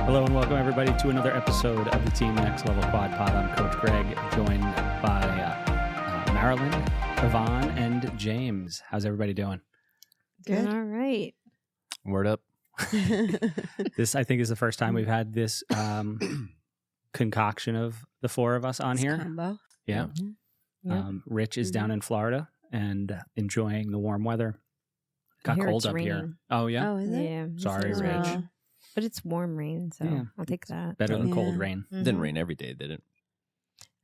Hello and welcome everybody to another episode of the Team Next Level Quad Pod. I'm Coach Greg, joined by Marilyn, Yvonne, and James. How's everybody doing? Good. All right. Word up. This, I think, is the first time we've had this concoction of the four of us on here. Combo. Yeah. Yep. Rich is down in Florida and enjoying the warm weather. Got Here cold it's up here. raining. Oh, yeah? Oh, is it? Yeah. Sorry, it's Rich. raining. But it's warm rain, so Yeah. I'll take that. Better than cold Yeah. rain. Didn't Mhm. rain every day, did it?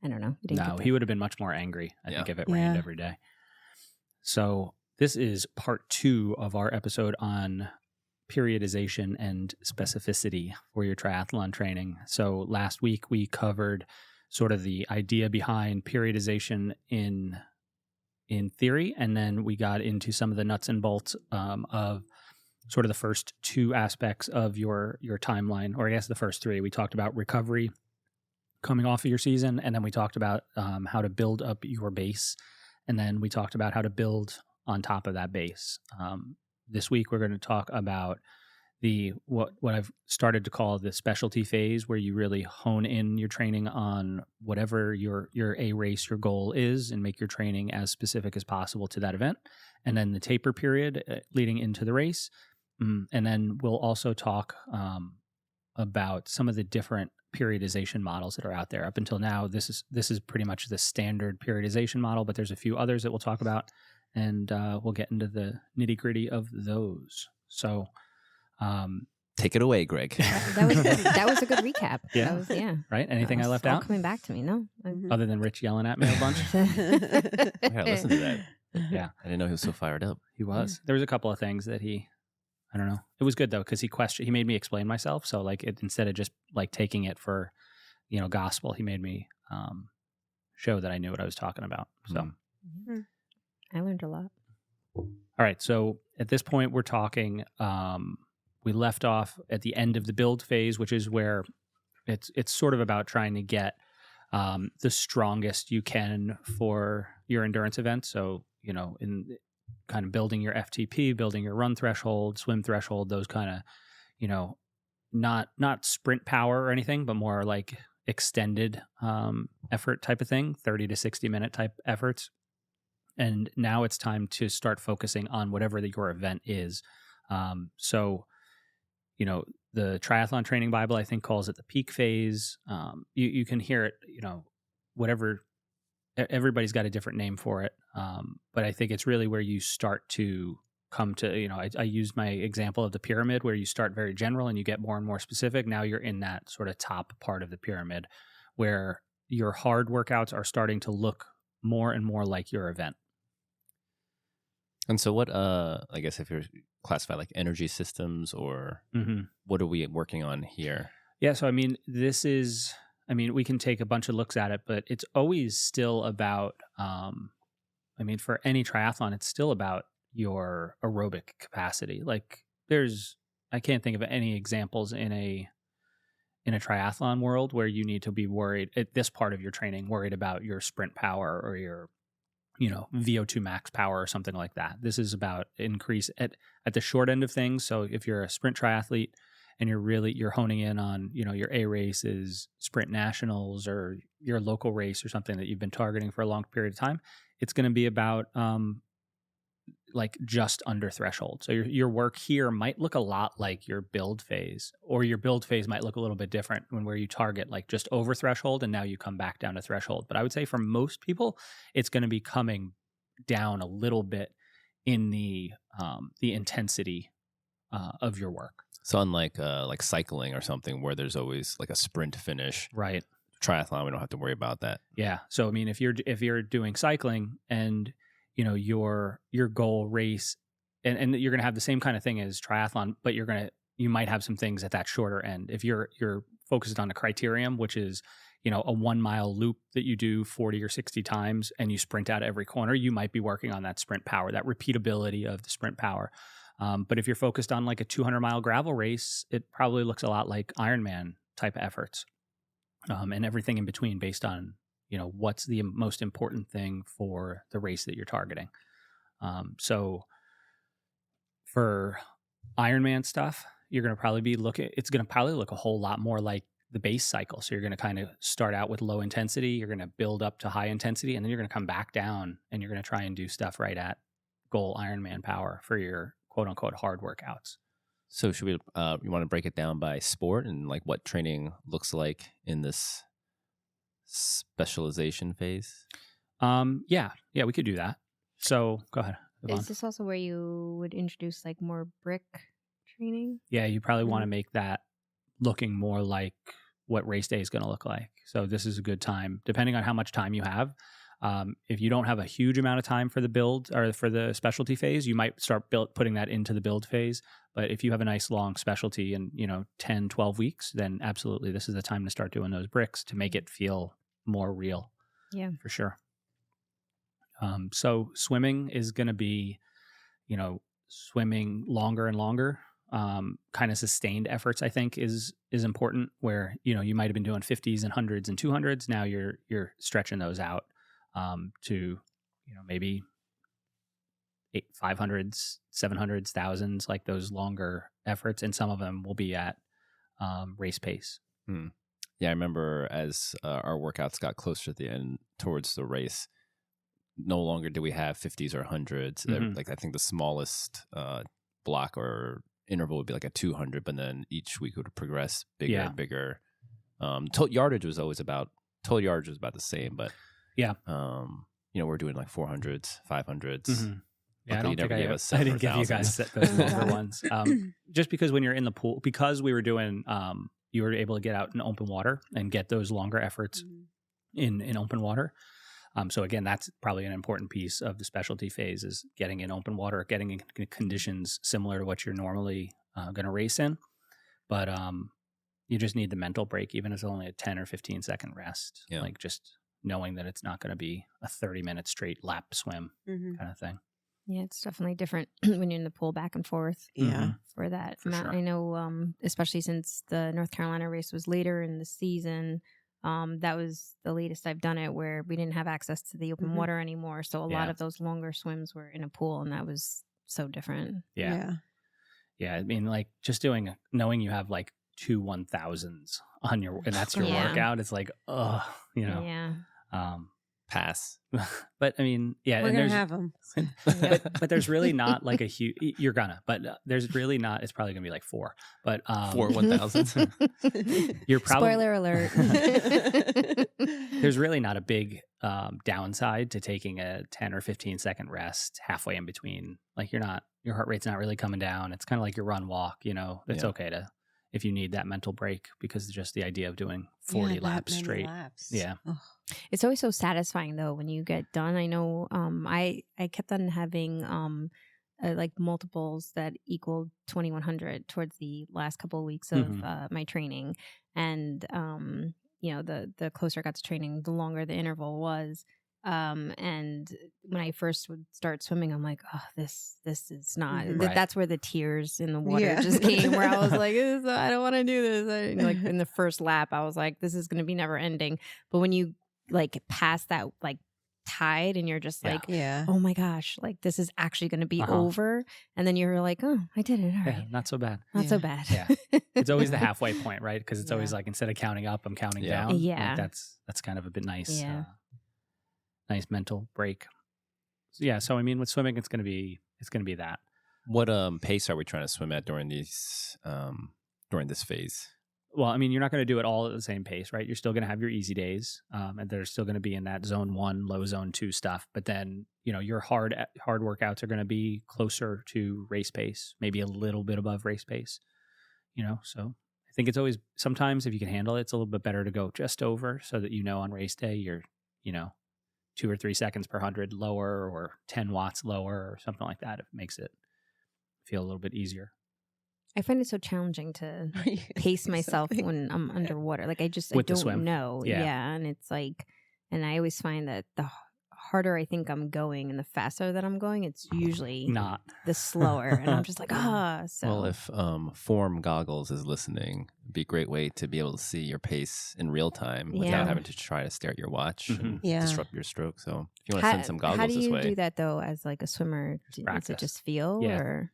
I don't know. We didn't No, get that. he would have been much more angry, I think, Yeah. if it rained Yeah. every day. So this is part 2 of our episode on periodization and specificity for your triathlon training. So last week we covered sort of the idea behind periodization in theory, and then we got into some of the nuts and bolts of sort of the first 2 aspects of your timeline, or I guess the first 3. We talked about recovery coming off of your season, and then we talked about how to build up your base, and then we talked about how to build on top of that base. This week we're going to talk about what I've started to call the specialty phase, where you really hone in your training on whatever your A race, your goal is, and make your training as specific as possible to that event. And then the taper period leading into the race. And then we'll also talk about some of the different periodization models that are out there. Up until now, this is pretty much the standard periodization model, but there's a few others that we'll talk about, and we'll get into the nitty-gritty of those. So Take it away, Greg. That was a good recap. Yeah. That was, yeah. right? Anything That I was left all out coming back to me, no? other than Rich yelling at me a bunch? Yeah, listen to that. Yeah, I didn't know he was so fired up. he was. There was a couple of things that I don't know. It was good though, because he made me explain myself. So like instead of just like taking it for, gospel, he made me show that I knew what I was talking about. So, I learned a lot. all right. So at this point we're talking, we left off at the end of the build phase, which is where it's sort of about trying to get the strongest you can for your endurance event. So, in kind of building your FTP, building your run threshold, swim threshold, those kind of, not sprint power or anything, but more like extended effort type of thing, 30 to 60 minute type efforts. And now it's time to start focusing on whatever your event is. So, the Triathlon Training Bible, I think, calls it the peak phase. You can hear it, whatever, everybody's got a different name for it. But I think it's really where you start to come to, I used my example of the pyramid, where you start very general and you get more and more specific. Now you're in that sort of top part of the pyramid where your hard workouts are starting to look more and more like your event. And so what, I guess if you're classified like energy systems or what are we working on here? Yeah. So, we can take a bunch of looks at it, but it's always still about, for any triathlon, it's still about your aerobic capacity. Like I can't think of any examples in a triathlon world where you need to be worried at this part of your training, worried about your sprint power or your, VO2 max power or something like that. This is about increase at the short end of things. So if you're a sprint triathlete and you're honing in on, your A race is sprint nationals or your local race or something that you've been targeting for a long period of time, it's going to be about, like just under threshold. So your work here might look a lot like your build phase, or your build phase might look a little bit different where you target like just over threshold and now you come back down to threshold. But I would say for most people, it's going to be coming down a little bit in the intensity of your work. So unlike like cycling or something where there's always like a sprint finish, right? Triathlon, we don't have to worry about that. Yeah. So if you're doing cycling and your goal race, and you're going to have the same kind of thing as triathlon, but you might have some things at that shorter end. If you're focused on a criterium, which is, a 1 mile loop that you do 40 or 60 times and you sprint out every corner, you might be working on that sprint power, that repeatability of the sprint power. But if you're focused on like a 200-mile gravel race, it probably looks a lot like Ironman type efforts, and everything in between based on, what's the most important thing for the race that you're targeting. So for Ironman stuff, you're going to probably be it's going to probably look a whole lot more like the base cycle. So you're going to kind of start out with low intensity, you're going to build up to high intensity, and then you're going to come back down and you're going to try and do stuff right at goal Ironman power for your quote unquote hard workouts. So should we, you want to break it down by sport and like what training looks like in this specialization phase? Yeah, we could do that. So go ahead. Is this also where you would introduce like more brick training? Yeah, you probably want to make that looking more like what race day is going to look like. So this is a good time, depending on how much time you have. If you don't have a huge amount of time for the build or for the specialty phase, you might start putting that into the build phase. But if you have a nice long specialty in, 10, 12 weeks, then absolutely this is the time to start doing those bricks to make it feel more real. Yeah, for sure. So swimming is going to be, swimming longer and longer. Kind of sustained efforts, I think, is important. Where you might have been doing 50s and 100s and 200s. Now you're stretching those out to maybe 500s, 700s, 1000s, like those longer efforts, and some of them will be at race pace. Yeah, I remember as our workouts got closer to the end towards the race, no longer do we have 50s or 100s. Like I think the smallest block or interval would be like a 200, but then each week would progress bigger and bigger. Total yardage was about the same, but we're doing like 400s, 500s. Yeah, I didn't give you guys those longer ones. Just because when you're in the pool, because we were doing, you were able to get out in open water and get those longer efforts in open water. So again, that's probably an important piece of the specialty phase is getting in open water, getting in conditions similar to what you're normally going to race in. But you just need the mental break, even if it's only a 10 or 15 second rest. Yeah. Like just knowing that it's not going to be a 30-minute straight lap swim kind of thing. Yeah, it's definitely different when you're in the pool back and forth. Yeah, for that. For sure. I know, especially since the North Carolina race was later in the season. That was the latest I've done it where we didn't have access to the open water anymore. So a lot of those longer swims were in a pool, and that was so different. Yeah. I mean, like just knowing you have like 2 1000s on your, and that's your workout. It's like, Yeah. Pass. But I mean, we're going to have them. but there's really not like a huge, but there's really not, it's probably going to be like 4, but 4 1000s. You're probably, spoiler alert. There's really not a big downside to taking a 10 or 15 second rest halfway in between. Like your heart rate's not really coming down. It's kind of like your run walk, it's okay to, if you need that mental break, because just the idea of doing 40 laps straight. Yeah. Oh. It's always so satisfying though when you get done. I know I kept on having like multiples that equaled 2100 towards the last couple of weeks of my training, and the closer I got to training, the longer the interval was. And when I first would start swimming, I'm like, oh, this is not. Right. That's where the tears in the water just came. Where I was like, I don't want to do this. Like in the first lap, I was like, this is going to be never ending. But when you like pass that like tide, and you're just like, oh my gosh, like this is actually going to be over, and then you're like, oh, I did it. All right, not so bad. Not so bad. Yeah, it's always the halfway point, right? Because it's always like instead of counting up, I'm counting down. Yeah, like that's kind of a bit nice. Yeah. Nice mental break. So I mean, with swimming, it's gonna be that. What pace are we trying to swim at during this phase? Well, I mean, you're not going to do it all at the same pace, right? You're still going to have your easy days, and they're still going to be in that zone 1, low zone 2 stuff. But then, your hard workouts are going to be closer to race pace, maybe a little bit above race pace. So I think it's always, sometimes if you can handle it, it's a little bit better to go just over, so that on race day you're 2 or 3 seconds per 100 lower, or 10 watts lower, or something like that. It makes it feel a little bit easier. I find it so challenging to pace myself when I'm underwater. Like I don't know. Yeah. And it's like, and I always find that the harder I think I'm going and the faster that I'm going, it's usually not the slower. And I'm just like, So. Well, if Form Goggles is listening, it'd be a great way to be able to see your pace in real time without having to try to stare at your watch and disrupt your stroke. So if you want to send some goggles this way. How do you do that though as like a swimmer? Does it just feel or?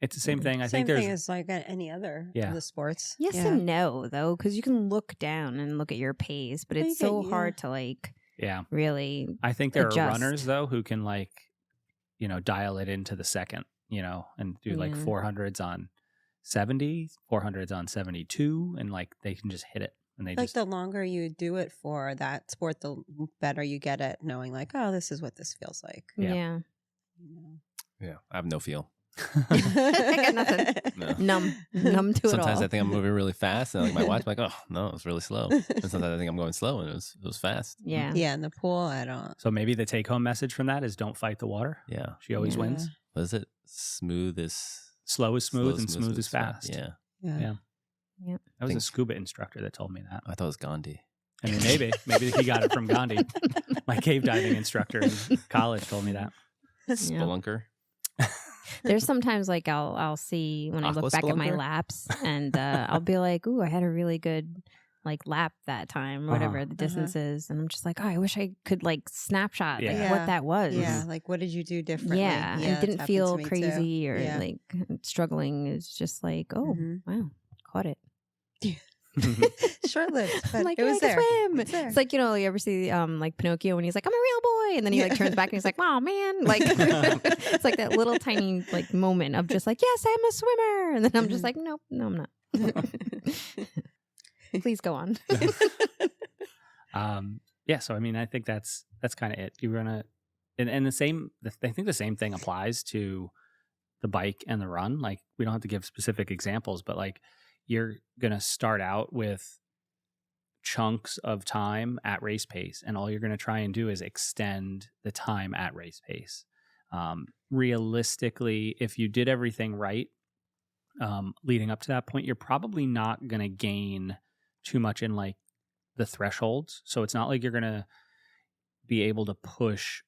It's the same thing. I Same think there's thing as like any other Yeah. of the sports. Yes Yeah. and no, though, because you can look down and look at your pace, but Well, it's you so get- hard to like yeah. really. I think there adjust. are runners though who can like, dial it into the second, and do like Yeah. 400s on 70, 400s on 72, and like they can just hit it. And they Like just the longer you do it for that sport, the better you get at knowing like, oh, this is what this feels like. Yeah. Yeah. You know? Yeah, I have no feel. I got nothing. No. Numb to it Sometimes all. I think I'm moving really fast, and like my watch, I'm like, oh no, it was really slow. And sometimes I think I'm going slow, and it was fast. Yeah. Yeah, in the pool, I don't. So maybe the take home message from that is don't fight the water. Yeah. She always Yeah. wins. What is it? Smooth is Slow is smooth slow and smooth is fast. Yeah. Yeah. That was a scuba instructor that told me that. I thought it was Gandhi. I mean, maybe he got it from Gandhi. My cave diving instructor in college told me that. Spelunker. There's sometimes like I'll see when I look back at my Aquaspelunker? laps and I'll be like, ooh, I had a really good like lap that time, or whatever the distance is, and I'm just like, oh, I wish I could like snapshot like, Yeah. what that was. Yeah, like what did you do differently? Yeah, that's and didn't happened feel to me, too. crazy or Yeah. like struggling. It's just like, oh, Mhm. wow, caught it. Short lived, but I'm like, it was I can there. swim. It's there. It's like, you ever see like Pinocchio when he's like, I'm a real boy, and then he like turns back and he's like, oh man, like it's like that little tiny like moment of just like, yes, I'm a swimmer, and then I'm just like, nope, no, I'm not. Please go on. Yeah. So I mean, I think that's kind of it. You're gonna, and the same. I think the same thing applies to the bike and the run. Like we don't have to give specific examples, but like you're gonna start out with chunks of time at race pace, and all you're gonna try and do is extend the time at race pace. Realistically, if you did everything right leading up to that point, you're probably not gonna gain too much in like the thresholds. So it's not like you're going to be able to push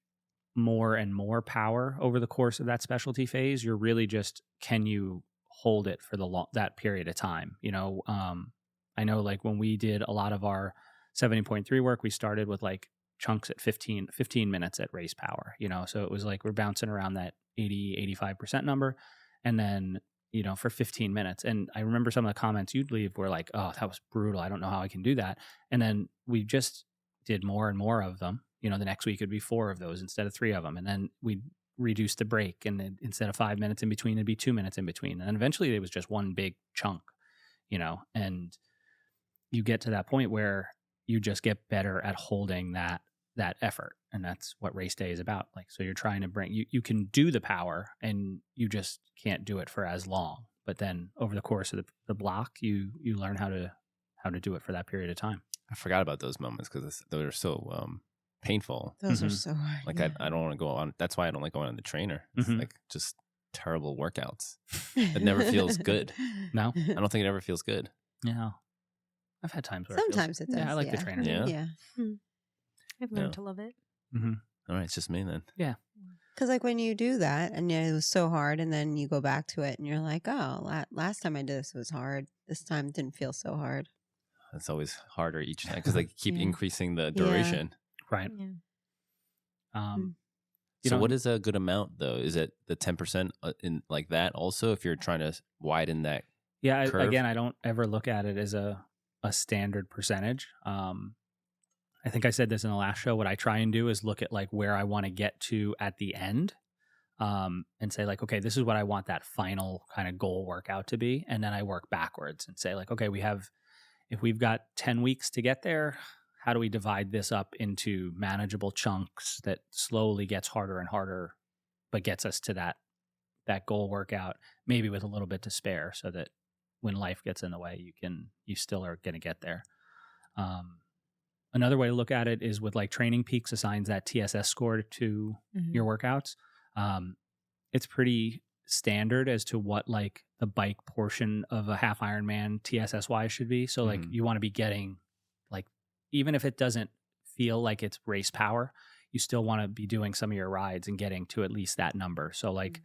more and more power over the course of that specialty phase. You're really just, can you hold it for that period of time? I know like when we did a lot of our 70.3 work, we started with like chunks at 15 minutes at race power, so it was like we're bouncing around that 85% number. And then for 15 minutes. And I remember some of the comments you'd leave were like, oh, that was brutal. I don't know how I can do that. And then we just did more and more of them. The next week would be 4 of those instead of 3 of them. And then we'd reduce the break. And then instead of 5 minutes in between, it'd be 2 minutes in between. And then eventually it was just one big chunk, and you get to that point where you just get better at holding that effort. And that's what race day is about. Like, so you're trying to bring, you can do the power and you just can't do it for as long. But then over the course of the block, you learn how to do it for that period of time. I forgot about those moments because those are so painful. Those are Mhm. so hard. Like yeah. I don't want to go on. That's why I don't like going on the trainer. It's Mhm. like just terrible workouts. It never feels good. No? I don't think it ever feels good. Yeah. I've had times where it feels- Sometimes it does. Yeah, I like the trainer. Yeah. Yeah. I've learned to love it. All right, it's just me then. Because like when you do that and it was so hard and then you go back to it and you're like, oh, last time I did this was hard. This time it didn't feel so hard. It's always harder each time because they keep Yeah. increasing the duration. Right. Yeah. You So know- what is a good amount though? Is it the 10% in like that also if you're trying to widen that? Yeah. curve? Again, I don't ever look at it as a standard percentage. I think I said this in the last show. What I try and do is look at like where I want to get to at the end, and say like, okay, this is what I want that final kind of goal workout to be. And then I work backwards and say like, okay, if we've got 10 weeks to get there, how do we divide this up into manageable chunks that slowly gets harder and harder, but gets us to that goal workout, maybe with a little bit to spare, so that when life gets in the way, you still are going to get there. Another way to look at it is with like Training Peaks assigns that TSS score to your workouts. It's pretty standard as to what like the bike portion of a half Ironman TSS-wise should be. So like you want to be getting like, even if it doesn't feel like it's race power, you still want to be doing some of your rides and getting to at least that number. So like,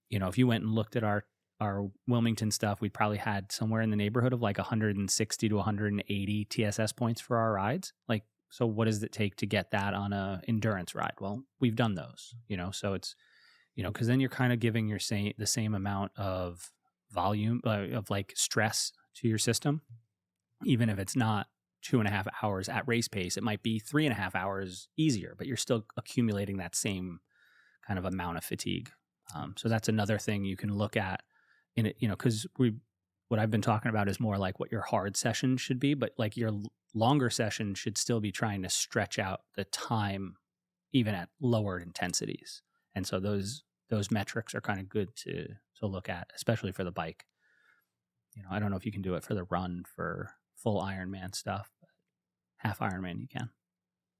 if you went and looked at our Wilmington stuff, we probably had somewhere in the neighborhood of like 160 to 180 TSS points for our rides. Like, so what does it take to get that on a endurance ride? Well, we've done those, so it's, because then you're kind of giving the same amount of volume of like stress to your system, even if it's not 2.5 hours at race pace. It might be 3.5 hours easier, but you're still accumulating that same kind of amount of fatigue. So that's another thing you can look at in it, because what I've been talking about is more like what your hard session should be, but like your longer session should still be trying to stretch out the time even at lower intensities. And so those metrics are kind of good to look at, especially for the bike. I don't know if you can do it for the run for full Ironman stuff, but half Ironman you can.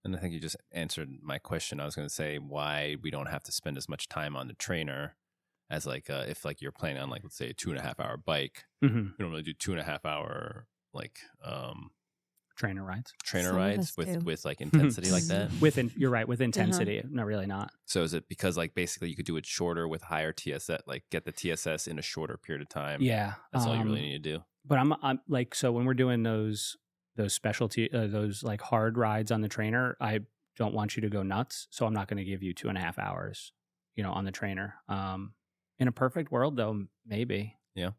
And I think you just answered my question. I was going to say why we don't have to spend as much time on the trainer as like if like you're planning on like, let's say a 2.5 hour bike. Mm-hmm. You don't really do 2.5 hour like trainer rides with like intensity like that. You're right, with intensity. No, really not. So is it because like basically you could do it shorter with higher TSS, like get the TSS in a shorter period of time? Yeah, that's all you really need to do. But I'm like, so when we're doing those specialty those like hard rides on the trainer, I don't want you to go nuts, so I'm not going to give you 2.5 hours on the trainer. In a perfect world though, maybe. Yeah.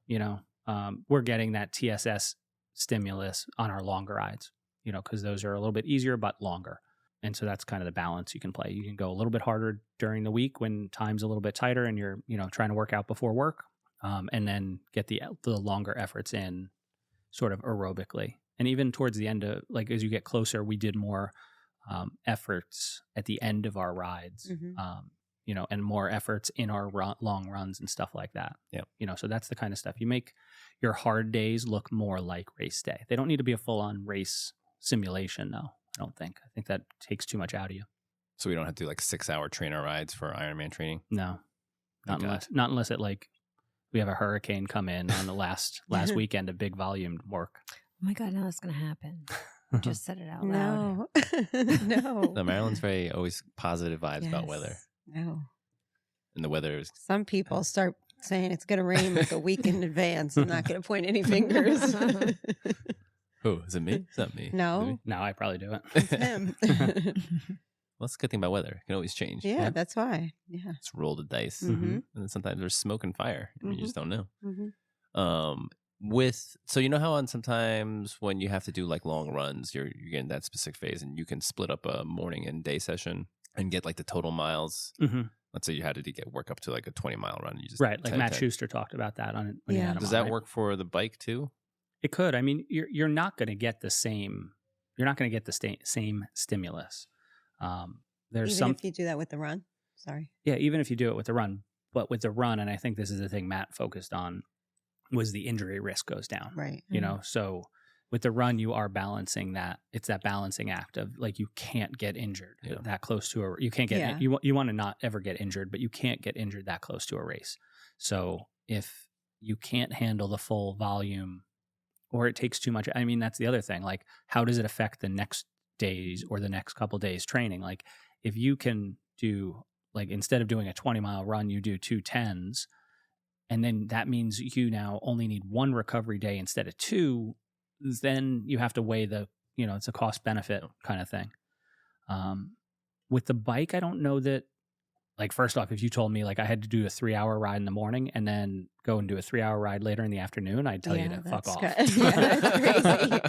We're getting that TSS stimulus on our longer rides, because those are a little bit easier but longer. And so that's kind of the balance you can play. You can go a little bit harder during the week when time's a little bit tighter and you're trying to work out before work, and then get the longer efforts in sort of aerobically. And even towards the end of, like, as you get closer, we did more efforts at the end of our rides, and more efforts in our long runs and stuff like that. Yeah. So that's the kind of stuff. You make your hard days look more like race day. They don't need to be a full-on race simulation, though, I don't think. I think that takes too much out of you. So we don't have to do like 6-hour trainer rides for Ironman training? No. Not unless it like we have a hurricane come in on the last weekend of big volume work. Oh my God, now that's going to happen. Just said it out loud. No. No, Maryland's very always positive vibes about weather. No. And the weather is... Some people start saying it's going to rain like a week in advance. I'm not going to point any fingers. Who? Is it me? It's not me. No. No, I probably do it. It's him. Well, that's a good thing about weather. It can always change. Yeah, that's why. Yeah. Just roll the dice. Mm-hmm. And then sometimes there's smoke and fire. And you just don't know. Mm-hmm. So you know how on sometimes when you have to do like long runs, you're getting that specific phase and you can split up a morning and day session and get like the total miles. Mm-hmm. Let's say you had to get work up to like a 20-mile run. You just right. Like Matt Schuster talked about that on when he had him Does on, that right? work for the bike too? It could. I mean, you're not going to get the same. You're not going to get the same stimulus. There's Even if you do that with the run. Sorry. Yeah, even if you do it with the run, but with the run, and I think this is the thing Matt focused on, was the injury risk goes down. Right. So with the run, you are balancing that. It's that balancing act of like, you can't get injured that close to you can't get, you want to not ever get injured, but you can't get injured that close to a race. So if you can't handle the full volume or it takes too much, I mean, that's the other thing. Like, how does it affect the next days or the next couple days training? Like, if you can do, like, instead of doing a 20-mile run, you do 2 10s, and then that means you now only need 1 recovery day instead of 2, then you have to weigh the, it's a cost benefit kind of thing. With the bike, I don't know that, like, first off, if you told me like I had to do a 3-hour ride in the morning and then go and do a 3-hour ride later in the afternoon, I'd tell you to fuck off. That's crazy.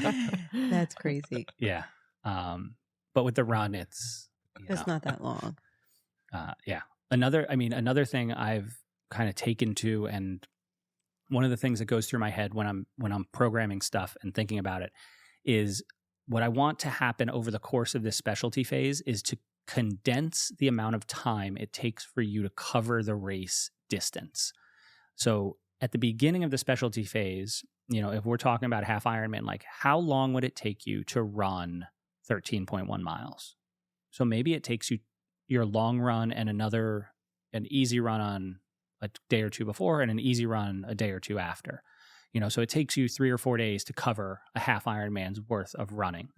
That's crazy. Yeah. But with the run, it's not that long. Yeah. Another thing I've kind of taken to, and one of the things that goes through my head when I'm programming stuff and thinking about it, is what I want to happen over the course of this specialty phase is to condense the amount of time it takes for you to cover the race distance. So at the beginning of the specialty phase, if we're talking about half Ironman, like, how long would it take you to run 13.1 miles? So maybe it takes you your long run and an easy run on a day or two before and an easy run a day or two after. So it takes you 3 or 4 days to cover a half Ironman's worth of running.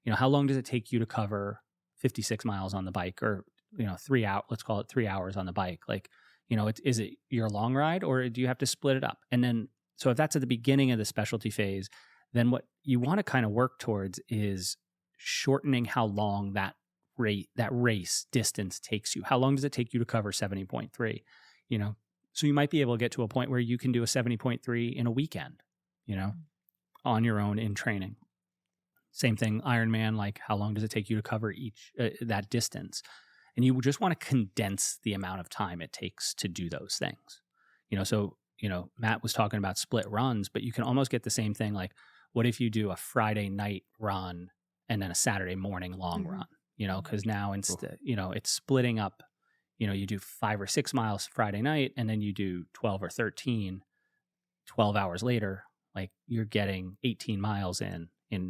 How long does it take you to cover 56 miles on the bike, or 3 hours? Let's call it 3 hours on the bike. Like, is it your long ride, or do you have to split it up? And then, so if that's at the beginning of the specialty phase, then what you want to kind of work towards is shortening how long that race distance takes you. How long does it take you to cover 70.3? So you might be able to get to a point where you can do a 70.3 in a weekend, on your own in training. Same thing, Ironman, like how long does it take you to cover each that distance? And you just want to condense the amount of time it takes to do those things. So, Matt was talking about split runs, but you can almost get the same thing. Like, what if you do a Friday night run and then a Saturday morning long run, because now instead, it's splitting up, you do 5 or 6 miles Friday night and then you do 12 or 13, 12 hours later, like you're getting 18 miles in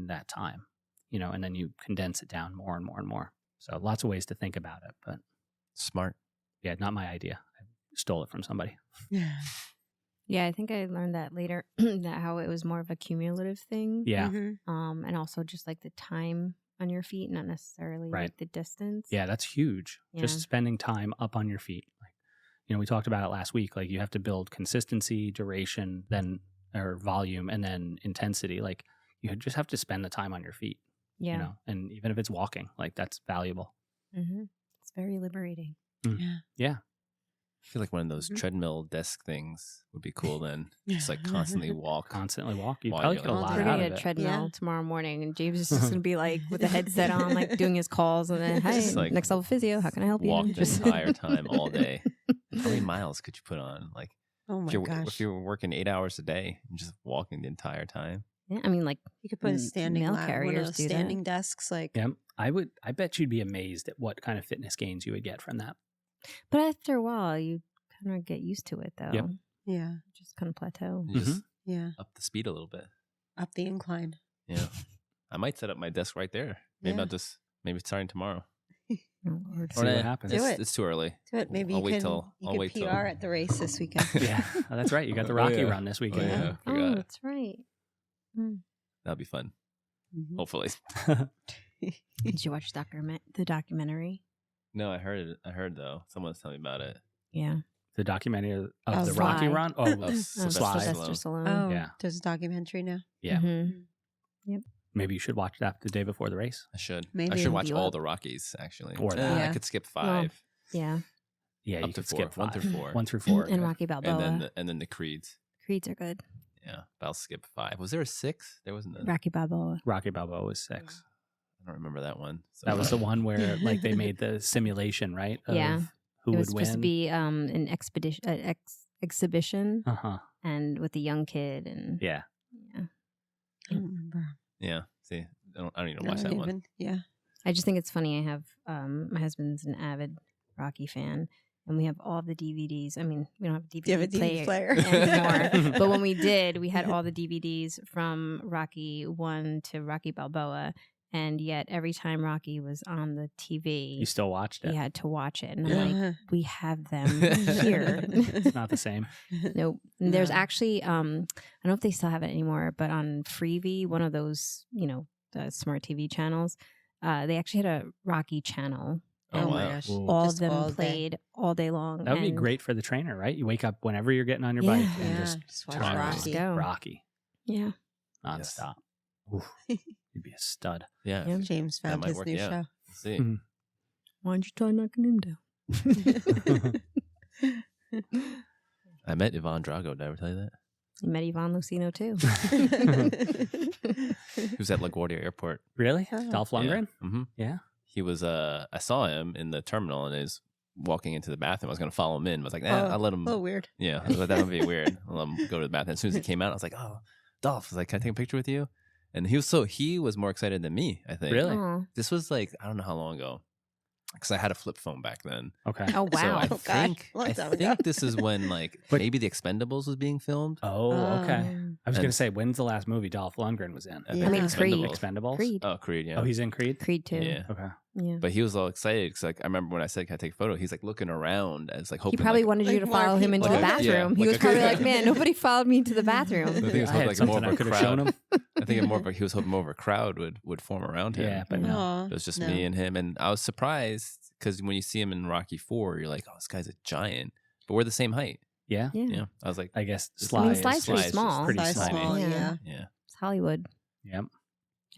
that time, and then you condense it down more and more and more. So lots of ways to think about it, but smart. Yeah, not my idea. I stole it from somebody. Yeah, I think I learned that later, that how it was more of a cumulative thing. Yeah. And also just like the time on your feet, not necessarily like the distance. Yeah, that's huge. Yeah. Just spending time up on your feet. Like, we talked about it last week. Like, you have to build consistency, duration, or volume, and then intensity. Like, you just have to spend the time on your feet. Yeah. And even if it's walking, like, that's valuable. It's very liberating. Yeah. I feel like one of those treadmill desk things would be cool then. Just like constantly walk. You probably get a lot We're out going of to it. get a treadmill tomorrow morning, and James is just going to be like with a headset on, like doing his calls, and then, hey, like, next level physio, how can I help you? Walk the entire time, all day. How many miles could you put on? Like, oh my gosh. If you were working 8 hours a day and just walking the entire time. Yeah, I mean, like, you could put a standing mail one of carriers those do standing that. desks. Like, Yeah, I bet you'd be amazed at what kind of fitness gains you would get from that. But after a while, you kind of get used to it, though. Yep. Yeah. Just kind of plateau. You just Yeah. up the speed a little bit. Up the incline. Yeah. I might set up my desk right there. Maybe maybe starting tomorrow. See what happens. Do it. It's too early. Do it. Maybe I'll you wait can, till- you I'll can wait PR till- at the race this weekend. Yeah, that's right. You got the Rocky yeah. run this weekend. Yeah. Oh, Forgot. that's right. That'll be fun. Mhm. Hopefully. Did you watch the documentary? No, I heard though. Someone was telling me about it. Yeah. The documentary of Oh, the Rocky Sly. run? Oh, Of Sly. Sylvester Stallone. Oh, Yeah. there's a documentary now. Yeah. Mhm. Maybe you should watch that the day before the race. I should. Maybe I should it'll watch be all up. the Rockies actually. Or that. Yeah. I could skip 5. Yeah. Yeah, Up you to could 4. skip 1 through 4. 1 through 4. And good. Rocky Balboa. And then the Creeds. Creeds are good. Yeah, but I'll skip 5. Was there a 6? There wasn't a. Rocky Balboa. Rocky Balboa was 6. I don't remember that one. So That was the one where like they made the simulation, right? Of Yeah. who It was would win. supposed to be an exhibition, Uh-huh. and with the young kid, and Yeah. I don't remember. Yeah. See, I don't even watch Not that one. even. Yeah. I just think it's funny. I have my husband's an avid Rocky fan, and we have all the DVDs. I mean, we don't have a DVD, Do you have a DVD player? anymore, but when we did, we had all the DVDs from Rocky 1 to Rocky Balboa, and yet every time Rocky was on the TV, You still watched he it. had to watch it, and I'm like, we have them here. It's not the same. Nope. And there's No. actually, I don't know if they still have it anymore, but on Freevee, one of those, the smart TV channels, they actually had a Rocky channel. Oh and my wow. gosh. Ooh. all of Just them all day. played all day long. That would be and- great for the trainer, right? You wake up whenever you're getting on your bike Yeah. and Yeah. just Just watch turn on Rocky. Go. Rocky Yeah. nonstop. Oof. You'd be a stud. Yeah. Yeah. James found might his work, new yeah. show. Let's see. Mhm. Why don't you try knocking him down? I met Ivan Drago. Did I ever tell you that? You met Ivan Lucino too. He was at LaGuardia Airport. Really? Oh. Dolph Lundgren? Mm-hmm. Yeah. He was. I saw him in the terminal and he was walking into the bathroom. I was going to follow him in. I was like, I'll let him. Oh, weird. Yeah, I was like, that would be weird. I'll let him go to the bathroom. As soon as he came out, I was like, oh, Dolph. I was like, can I take a picture with you? And he was more excited than me, I think. Really? Aw. This was like, I don't know how long ago. Because I had a flip phone back then. Okay. Oh So wow. I Oh, gosh. think Long I time think ago. this is when like But- maybe the Expendables was being filmed. Oh, okay. I was And- going to say, when's the last movie Dolph Lundgren was in? I Yeah. think I mean, Creed. Expendables. Expendables? Creed. Oh, Creed, yeah. Oh, he's in Creed? Creed too. Yeah. Okay. Yeah. But he was all excited because like I remember when I said, "Can I take a photo?" He's like looking around as like He hoping. probably like, wanted you like to more follow him into people. the Like a- yeah, bathroom. He like was a- probably like, man, nobody followed me into the bathroom. I think it was I had like something more I of a could have shown crowd. him. I think he was hoping more of a crowd would form around him. Yeah, but no. Aw, It was just no. me and him, and I was surprised because when you see him in Rocky 4, you're like, "Oh, this guy's a giant," but we're the same height. Yeah. Yeah. Yeah, I was like, I guess I Sly, mean, Sly's pretty just small. pretty Size small. small, Yeah. yeah. yeah. It's Hollywood. Yep.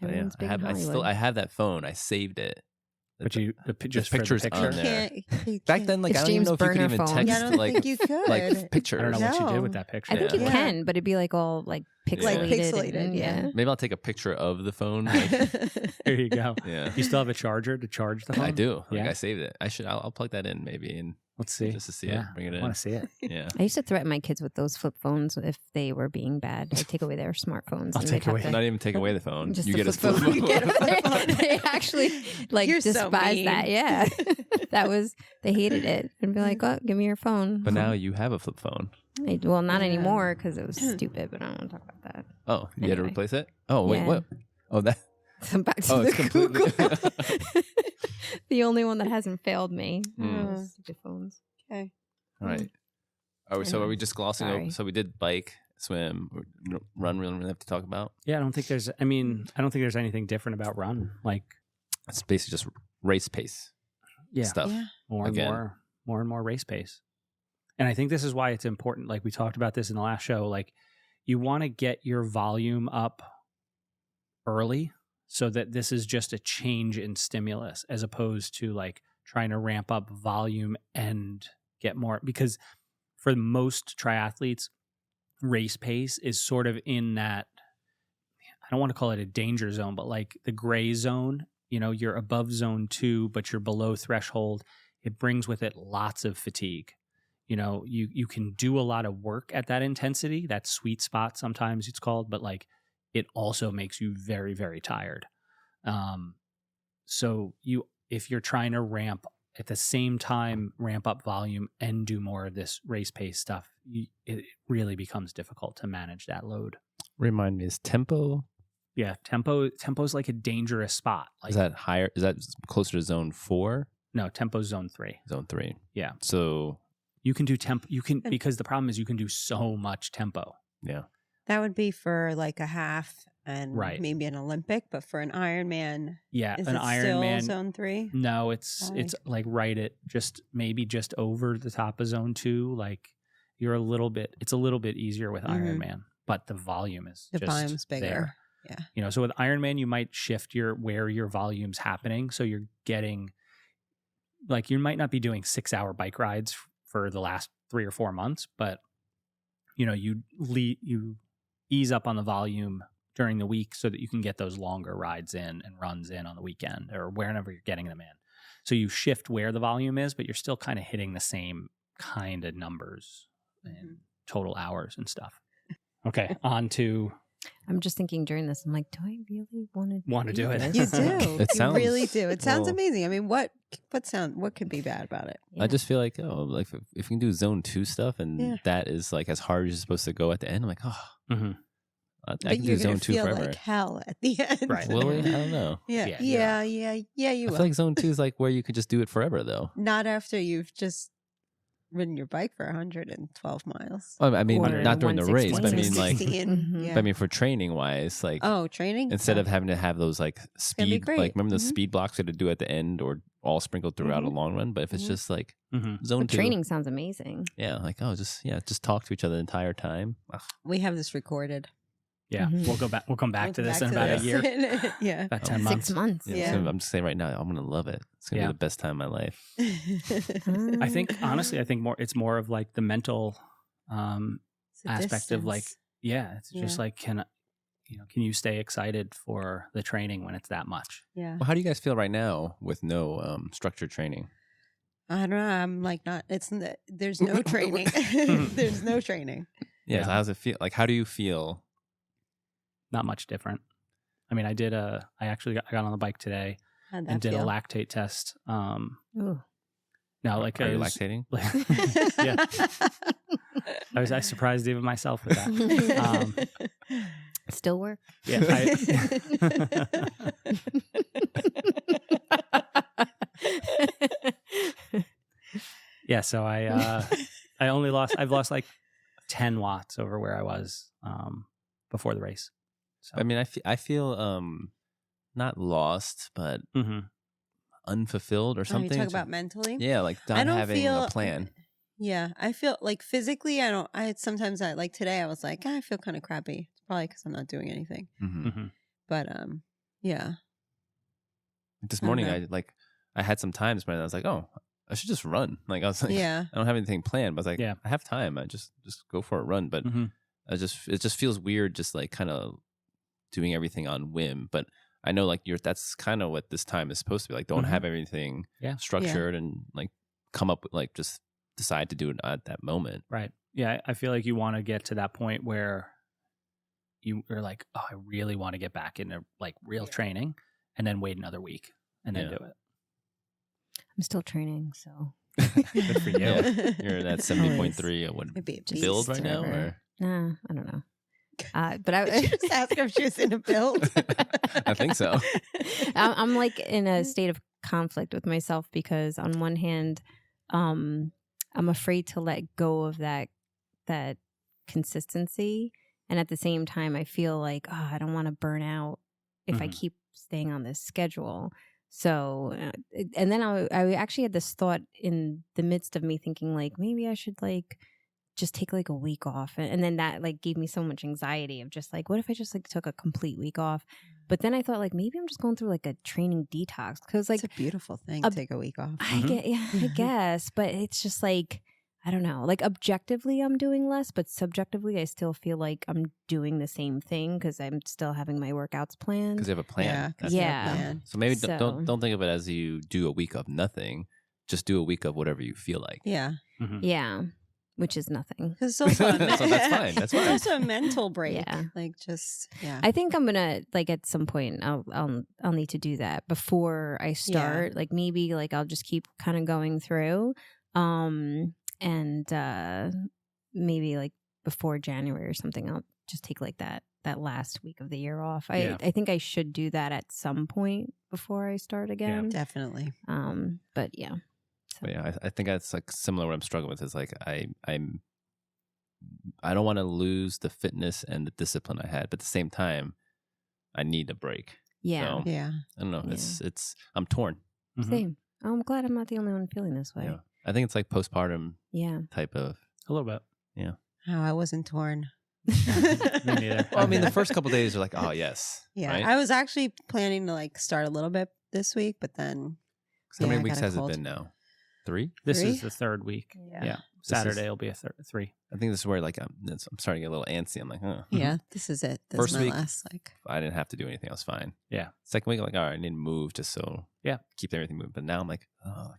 But yeah, Everyone's big in I Hollywood. have that phone. I saved it But just for the pictures picture. on there. You Back can't- then, like It's I don't even James know if you could burner even phone. text Yeah, I don't like think you could. like pictures. I don't know what you did with No. that picture. I think Yeah. you can, but it'd be like all like pixelated. pixelated, and- yeah. Maybe I'll take a picture of the phone. Like, There you go. yeah, You still have a charger to charge the phone? I do. Like Yeah. I saved it. I'll plug that in maybe and Let's see. just to see Yeah. it. Bring it I in. want to see it. Yeah. I used to threaten my kids with those flip phones if they were being bad. I'd take away their smartphones. I'll and take they'd have away- to- Not even take away the phone. Just You the get a flip flip phone. phone. You get a flip phone. They actually like You're so despise mean. that. Yeah, they hated it and be like, "Oh, give me your phone." But now you have a flip phone. Well, not Yeah. anymore because it was stupid. But I don't want to talk about that. Oh, you had to Anyway. replace it? Oh, wait, Yeah. what? Oh, that. So back to Oh, the it's completely. Google. The only one that hasn't failed me. Mm. Oh, stupid phones. Okay. All right. So are we just glossing over? Sorry. So we did bike, swim, run. We don't really have to talk about. Yeah, I don't think there's anything different about run. Like, It's basically just race pace yeah, stuff. Yeah. more and Again. more race pace. And I think this is why it's important. Like we talked about this in the last show, like you want to get your volume up early so that this is just a change in stimulus as opposed to like trying to ramp up volume and get more, because for most triathletes, race pace is sort of in that, I don't want to call it a danger zone, but like the gray zone. You know, you're above zone 2, but you're below threshold. It brings with it lots of fatigue. You know, you can do a lot of work at that intensity, that sweet spot sometimes it's called, but like it also makes you very, very tired. So if you're trying to ramp at the same time, ramp up volume and do more of this race pace stuff, it really becomes difficult to manage that load. Remind me, is tempo? Yeah, tempo's like a dangerous spot. Like, Is that higher? Is that closer to zone 4? no, tempo's zone 3. Zone 3. Yeah. So You can do tempo. Because the problem is you can do so much tempo. yeah. That would be for like a half and Right. maybe an Olympic, but for an Ironman, Yeah, is an it still Ironman. zone 3? No, it's Why? like right at maybe just over the top of zone 2. Like it's a little bit easier with Mhm. Ironman, but the volume is The just volume's bigger. there. Yeah. You know, so with Ironman, you might shift where your volume's happening. So you're getting, like, you might not be doing 6-hour bike rides for the last 3 or 4 months, but you know, you ease up on the volume during the week so that you can get those longer rides in and runs in on the weekend or wherever you're getting them in. So you shift where the volume is, but you're still kind of hitting the same kind of numbers in total hours and stuff. Okay, on to I'm just thinking during this, I'm like, do I really want to do it? You do. It You sounds- really do. It sounds well- amazing. I mean, what could be bad about it? I just feel like, like if you can do zone 2 stuff and Yeah. that is like as hard as you're supposed to go at the end, I'm like, Mhm. I But can do you're zone gonna 2 feel forever. like hell at the end. Right. Will we? I don't know. Yeah. Yeah, Yeah. Yeah. You I will. feel like zone 2 is like where you could just do it forever, though. Not after you've just ridden your bike for 112 miles. I mean, Or not during the race, but I mean, like, 116. Mhm. Yeah. but I mean, for training wise, like, Oh, training? instead of Oh. having to have those like gonna be speed, great. like remember the Mhm. speed blocks you had to do at the end or all sprinkled throughout a Mhm. long run. But if it's Mhm. just like Mhm. zone But 2, training sounds amazing. yeah, like just talk to each other the entire time. Ugh. We have this recorded. Yeah, Mhm. We'll come back to We'll this come in back about to a year, this. Yeah. about Oh, 10 months. 6 months. Yeah, Yeah. so I'm just saying right now, I'm gonna love it. It's gonna Yeah. be the best time of my life. I think honestly, it's more of like the mental It's a aspect of like, distance. yeah, it's just Yeah. like can you stay excited for the training when it's that much? Yeah. Well, how do you guys feel right now with no structured training? I don't know. I'm like there's no training. There's no training. Yeah. Yeah. So how does it feel? Like, how do you feel? Not much different. I mean, I got on the bike today How'd and that did a feel? lactate test. Ooh. Now, like, Are you I was- lactating? yeah, I surprised even myself with that. Still work. Yeah, yeah. So I've lost like 10 watts over where I was before the race. So I mean, I feel not lost, but mhm. unfulfilled or Oh, you something. talk about mentally? Yeah, like I not don't having feel a plan. Yeah, I feel like physically, sometimes like today, I was like, I feel kind of crappy. It's probably because I'm not doing anything. Mhm. Mhm. But yeah, This I don't morning, know. I had some times when I was like, oh, I should just run. Like I was like, Yeah. I don't have anything planned, but I was like, Yeah. I have time. I just go for a run. But it just feels weird, just like kind of doing everything on whim. But I know like that's kind of what this time is supposed to be. Like, don't have everything structured and like come up with like just decide to do it at that moment. Right. Yeah. I feel like you want to get to that point where you are like, oh, I really want to get back into like real training, and then wait another week and then do it. I'm still training, so Good for you. Yeah. You're at 70.3. What build right now? Or? Nah, I don't know. But I Did you just ask her if she was in a build. I think so. I'm like in a state of conflict with myself because on one hand, I'm afraid to let go of that consistency, and at the same time, I feel like I don't want to burn out if I keep staying on this schedule. So, and then I actually had this thought in the midst of me thinking like maybe I should like just take like a week off, and then that like gave me so much anxiety of just like what if I just like took a complete week off. But then I thought like maybe I'm just going through like a training detox because like it's a beautiful thing to take a week off. I guess, but it's just like I don't know. Like objectively, I'm doing less, but subjectively, I still feel like I'm doing the same thing because I'm still having my workouts planned. Because you have a plan. Yeah. So maybe don't think of it as you do a week of nothing. Just do a week of whatever you feel like. Yeah. Yeah. Which is nothing. Because it's also so that's fine. That's fine. It's also a mental break. Yeah. Like just I think I'm gonna like at some point I'll need to do that before I start. Like maybe like I'll just keep kind of going through. And maybe like before January or something, I'll just take like that last week of the year off. I think I should do that at some point before I start again. Yeah, definitely. But yeah. So. But yeah, I think that's like similar. What I'm struggling with is like I don't want to lose the fitness and the discipline I had, but at the same time, I need a break. Yeah, so, I don't know. It's I'm torn. Same. I'm glad I'm not the only one feeling this way. Yeah. I think it's like postpartum. Yeah. Type of a little bit. Yeah. Oh, I wasn't torn. Me neither. Well, I mean, the first couple of days are like, oh yes. Yeah, right? I was actually planning to like start a little bit this week, but then how many weeks has it been now? 3? This is the third week. Yeah. Saturday will be a 3. I think this is where like I'm starting to get a little antsy. I'm like, yeah, this is it. This First is my week, last like. I didn't have to do anything. I was fine. Yeah. Second week, I'm like, all right, I need to move just so keep everything moving. But now I'm like, oh,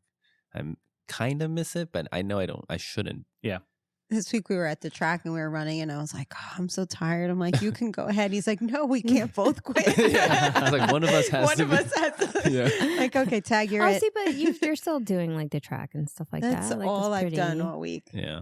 I'm kind of miss it, but I know I shouldn't. Yeah. This week we were at the track and we were running, and I was like, oh, I'm so tired. I'm like, you can go ahead. He's like, no, we can't both quit. I was like, one of us has to. One of us has to. Yeah. Like, okay, Tag, you're it. See, but you're still doing like the track and stuff like That's that. Like, all that's I've done all week. Yeah.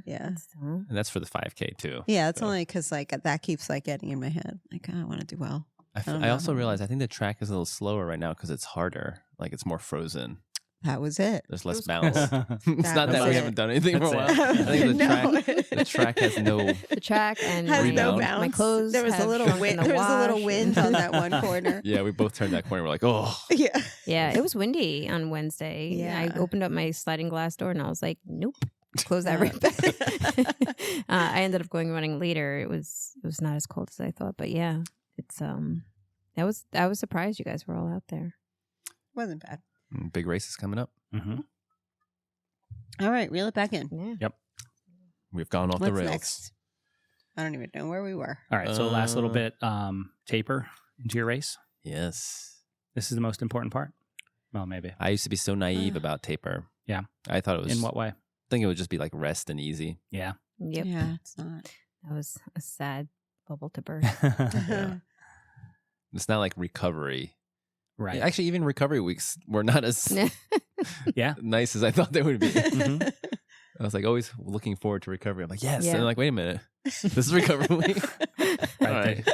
Yeah. And that's for the 5K too. Yeah, it's only because like that keeps like getting in my head. Like, oh, I want to do well. I also realized I think the track is a little slower right now because it's harder. Like it's more frozen. That was it. There's less balance. It's That not that was we it. haven't done anything That's for a while. it. I think the track has no. The track and Has no rebound. bounce. my clothes. There was a have little shrunk in wind. the There was a little wash. wind on that one corner. Yeah, we both turned that corner. We're like, oh. Yeah. Yeah, it was windy on Wednesday. Yeah. I opened up my sliding glass door and I was like, nope. Close that right back. I ended up going running later. It was not as cold as I thought, but yeah, it's I was surprised you guys were all out there. Wasn't bad. Big race is coming up. All right, reel it back in. Yeah. Yep. We've gone off What's the rails. next? I don't even know where we were. All right. So last little bit, taper into your race. Yes. This is the most important part. Well, maybe. I used to be so naive about taper. Yeah. I thought it was. In what way? I think it would just be like rest and easy. Yeah. Yep. Yeah, it's not. That was a sad bubble to burst. Yeah. It's not like recovery. Right. Actually, even recovery weeks were not as Yeah. nice as I thought they would be. Mhm. I was like always looking forward to recovery. I'm like, yes. Yeah. And I'm like, wait a minute. This is recovery week. All right.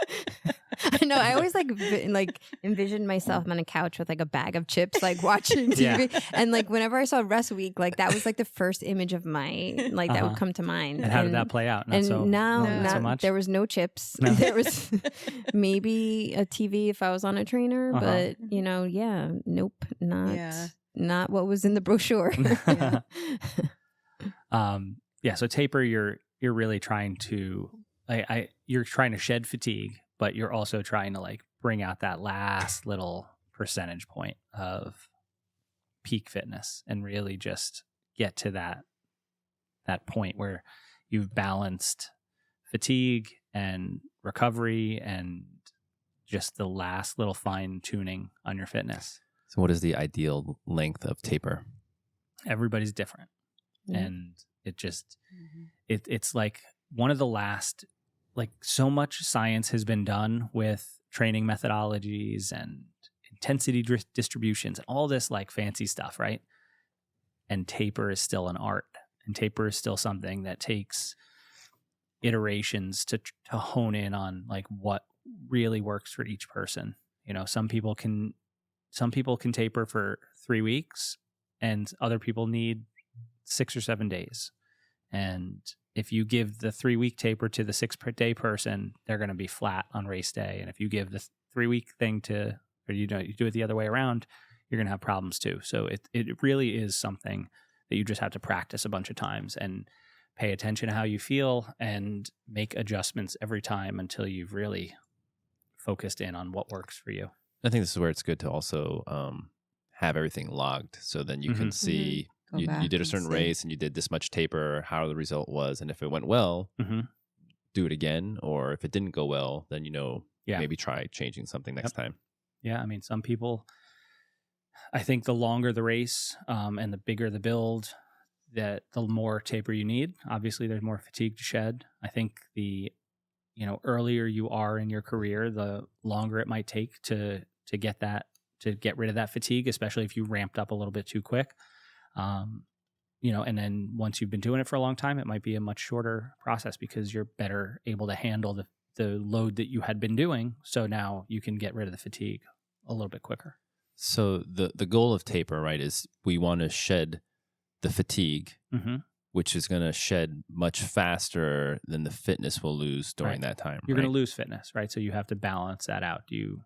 I know. I always like envisioned myself on a couch with like a bag of chips, like watching TV. Yeah. And like whenever I saw Rest Week, like that was like the first image of my that would come to mind. And how did that play out? Not and so, now, not so much. there was no chips. No. There was maybe a TV if I was on a trainer, but nope, not what was in the brochure. So taper, you're really trying to you're trying to shed fatigue, but you're also trying to like bring out that last little percentage point of peak fitness and really just get to that point where you've balanced fatigue and recovery and just the last little fine tuning on your fitness. So what is the ideal length of taper? Everybody's different. And it just, it's like one of the last, like so much science has been done with training methodologies and intensity distributions and all this like fancy stuff, right? And taper is still an art, and taper is still something that takes iterations to hone in on like what really works for each person. You know, some people can taper for 3 weeks, and other people need 6 or 7 days. And if you give the 3-week taper to the 6-day person, they're going to be flat on race day. And if you give the 3-week thing or you do it the other way around, you're going to have problems too. So it really is something that you just have to practice a bunch of times and pay attention to how you feel and make adjustments every time until you've really focused in on what works for you. I think this is where it's good to also have everything logged, so then you can see you did a certain race and you did this much taper, how the result was, and if it went well, do it again, or if it didn't go well, then maybe try changing something next time. Yeah, I mean, some people, I think the longer the race and the bigger the build, that the more taper you need. Obviously, there's more fatigue to shed. I think the earlier you are in your career, the longer it might take to get rid of that fatigue, especially if you ramped up a little bit too quick. And then once you've been doing it for a long time, it might be a much shorter process because you're better able to handle the load that you had been doing. So now you can get rid of the fatigue a little bit quicker. So the goal of taper, right, is we want to shed the fatigue, which is going to shed much faster than the fitness will lose during that time. You're going to lose fitness, right? So you have to balance that out. You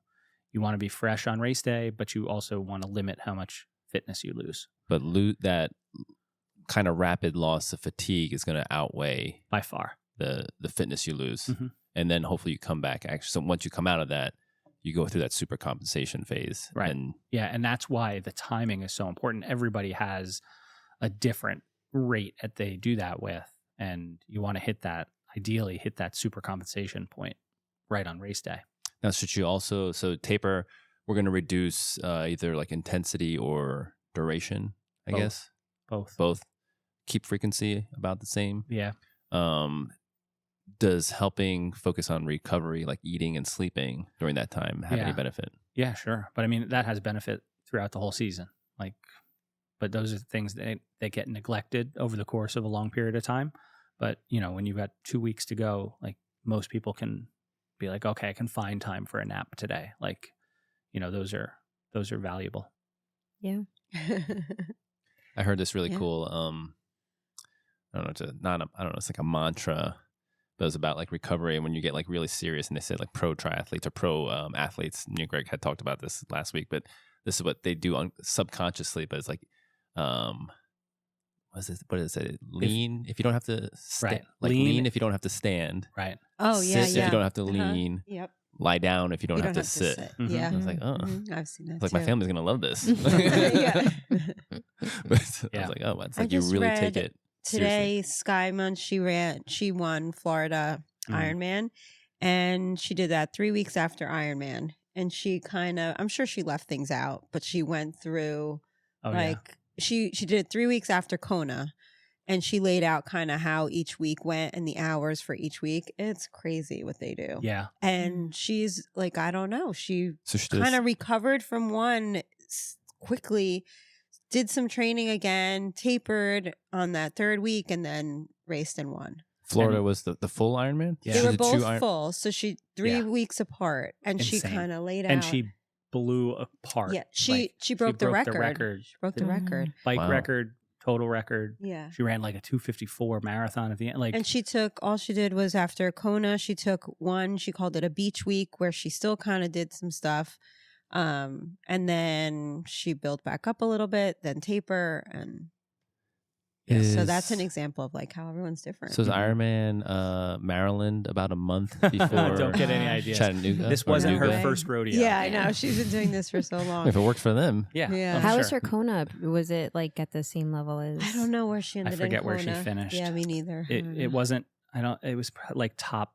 want to be fresh on race day, but you also want to limit how much fitness you lose. But that kind of rapid loss of fatigue is going to outweigh by far the fitness you lose. And then hopefully you come back. Actually, so once you come out of that, you go through that super compensation phase. Right. And that's why the timing is so important. Everybody has a different rate that they do that with, and you want to ideally hit that super compensation point right on race day. Now, should you also, so taper, we're going to reduce either like intensity or duration, I guess? Both. Keep frequency about the same. Yeah. Does helping focus on recovery, like eating and sleeping during that time, have any benefit? Yeah, sure. But I mean, that has benefit throughout the whole season. But those are things that get neglected over the course of a long period of time. But, when you've got 2 weeks to go, like most people can be like, okay, I can find time for a nap today. Like, those are valuable. Yeah. I heard this really cool, I don't know, it's like a mantra, but it was about like recovery. And when you get like really serious, and they said like pro triathletes or pro athletes, Greg had talked about this last week, but this is what they do subconsciously, but it's like, what is it? Lean if you don't have to stand. Like lean if you don't have to stand. Right. Oh, yeah. Sit if you don't have to lean. Yep. Lie down if you don't have to sit. Yeah. I was like, I've seen that. It's like my family's gonna love this. Yeah. But I was like, oh, it's like you really take it today. seriously. Sky Month, she won Florida Ironman, and she did that 3 weeks after Ironman. And she I'm sure she left things out, but she went through she did it 3 weeks after Kona, and she laid out kind of how each week went and the hours for each week. It's crazy what they do. Yeah. And she's like, I don't know. She kind of recovered from one quickly, did some training again, tapered on that 3rd week, and then raced and won. Florida was the full Ironman? Yeah. They were both full. So she 3 weeks apart, and Insane. She kind of laid out. And she blew apart. Yeah. She broke the record. She broke the record. Bike record, total record. Yeah. She ran like a 2:54 marathon at the end. And all she did was after Kona, she took one, she called it a beach week, where she still kind of did some stuff. And then she built back up a little bit, then taper, and So that's an example of like how everyone's different. So is Ironman Maryland about a month before? Don't get any ideas. Chattanooga. This wasn't her Nuga? first rodeo. Yeah, I know. She's been doing this for so long. If it worked for them. Yeah. Yeah. How sure. was her Kona? Was it like at the same level as? I don't know where she ended. I forget in where she Kona. finished. Yeah, me neither. It wasn't. It was like top.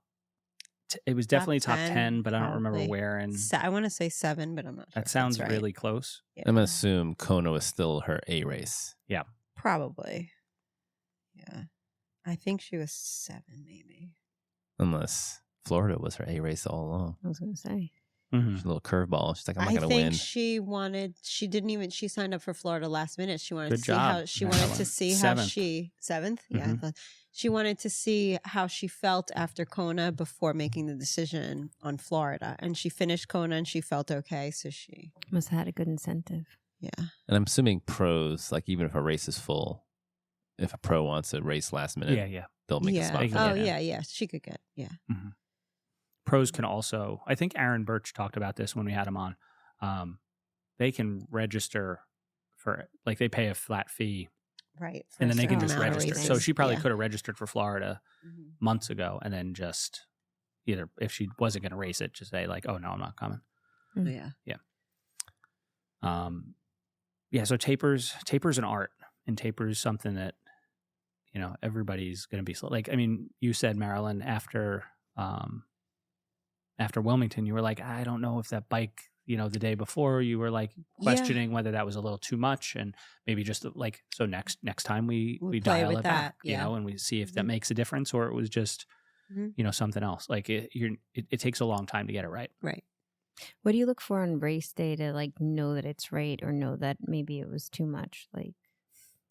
It was definitely top 10, but I don't remember probably. where. And I want to say 7, but I'm not sure. that sounds if that's right. really close. Yeah. I'm going to assume Kona was still her A race. Probably. Yeah. I think she was 7, maybe. Unless Florida was her A race all along. I was going to say. Mm-hmm. She's a little curveball. She's like, I'm not I going to win. think she signed up for Florida last minute. She wanted Good to see job, how she wanted to Marilyn. see how Seventh. she 7th. Yeah. Mhm. She wanted to see how she felt after Kona before making the decision on Florida. And she finished Kona and she felt okay. So she, Must have had a good incentive. yeah. And I'm assuming pros, like even if a race is full, if a pro wants to race last minute, Yeah. they'll make a Yeah. spot They for can Oh, them. yeah. She could get, yeah. Mm-hmm. Pros can also. I think Aaron Birch talked about this when we had him on. They can register for like they pay a flat fee. Right. And then they can for a just certain amount of register. races. So she probably Yeah. could have registered for Florida Mhm. months ago and then just either if she wasn't going to race it, just say like, oh no, I'm not coming. Yeah. So taper's an art, and taper's something that, everybody's going to be slow. Like, I mean, you said, Marilyn, after Wilmington, you were like, I don't know if that bike, the day before you were like questioning whether that was a little too much, and maybe just like, so next time we We'll play dial with it that, back, yeah. and we see if that Mhm. makes a difference, or it was just, Mhm. something else. Like it takes a long time to get it right. Right. What do you look for on race day to like know that it's right or know that maybe it was too much? Like,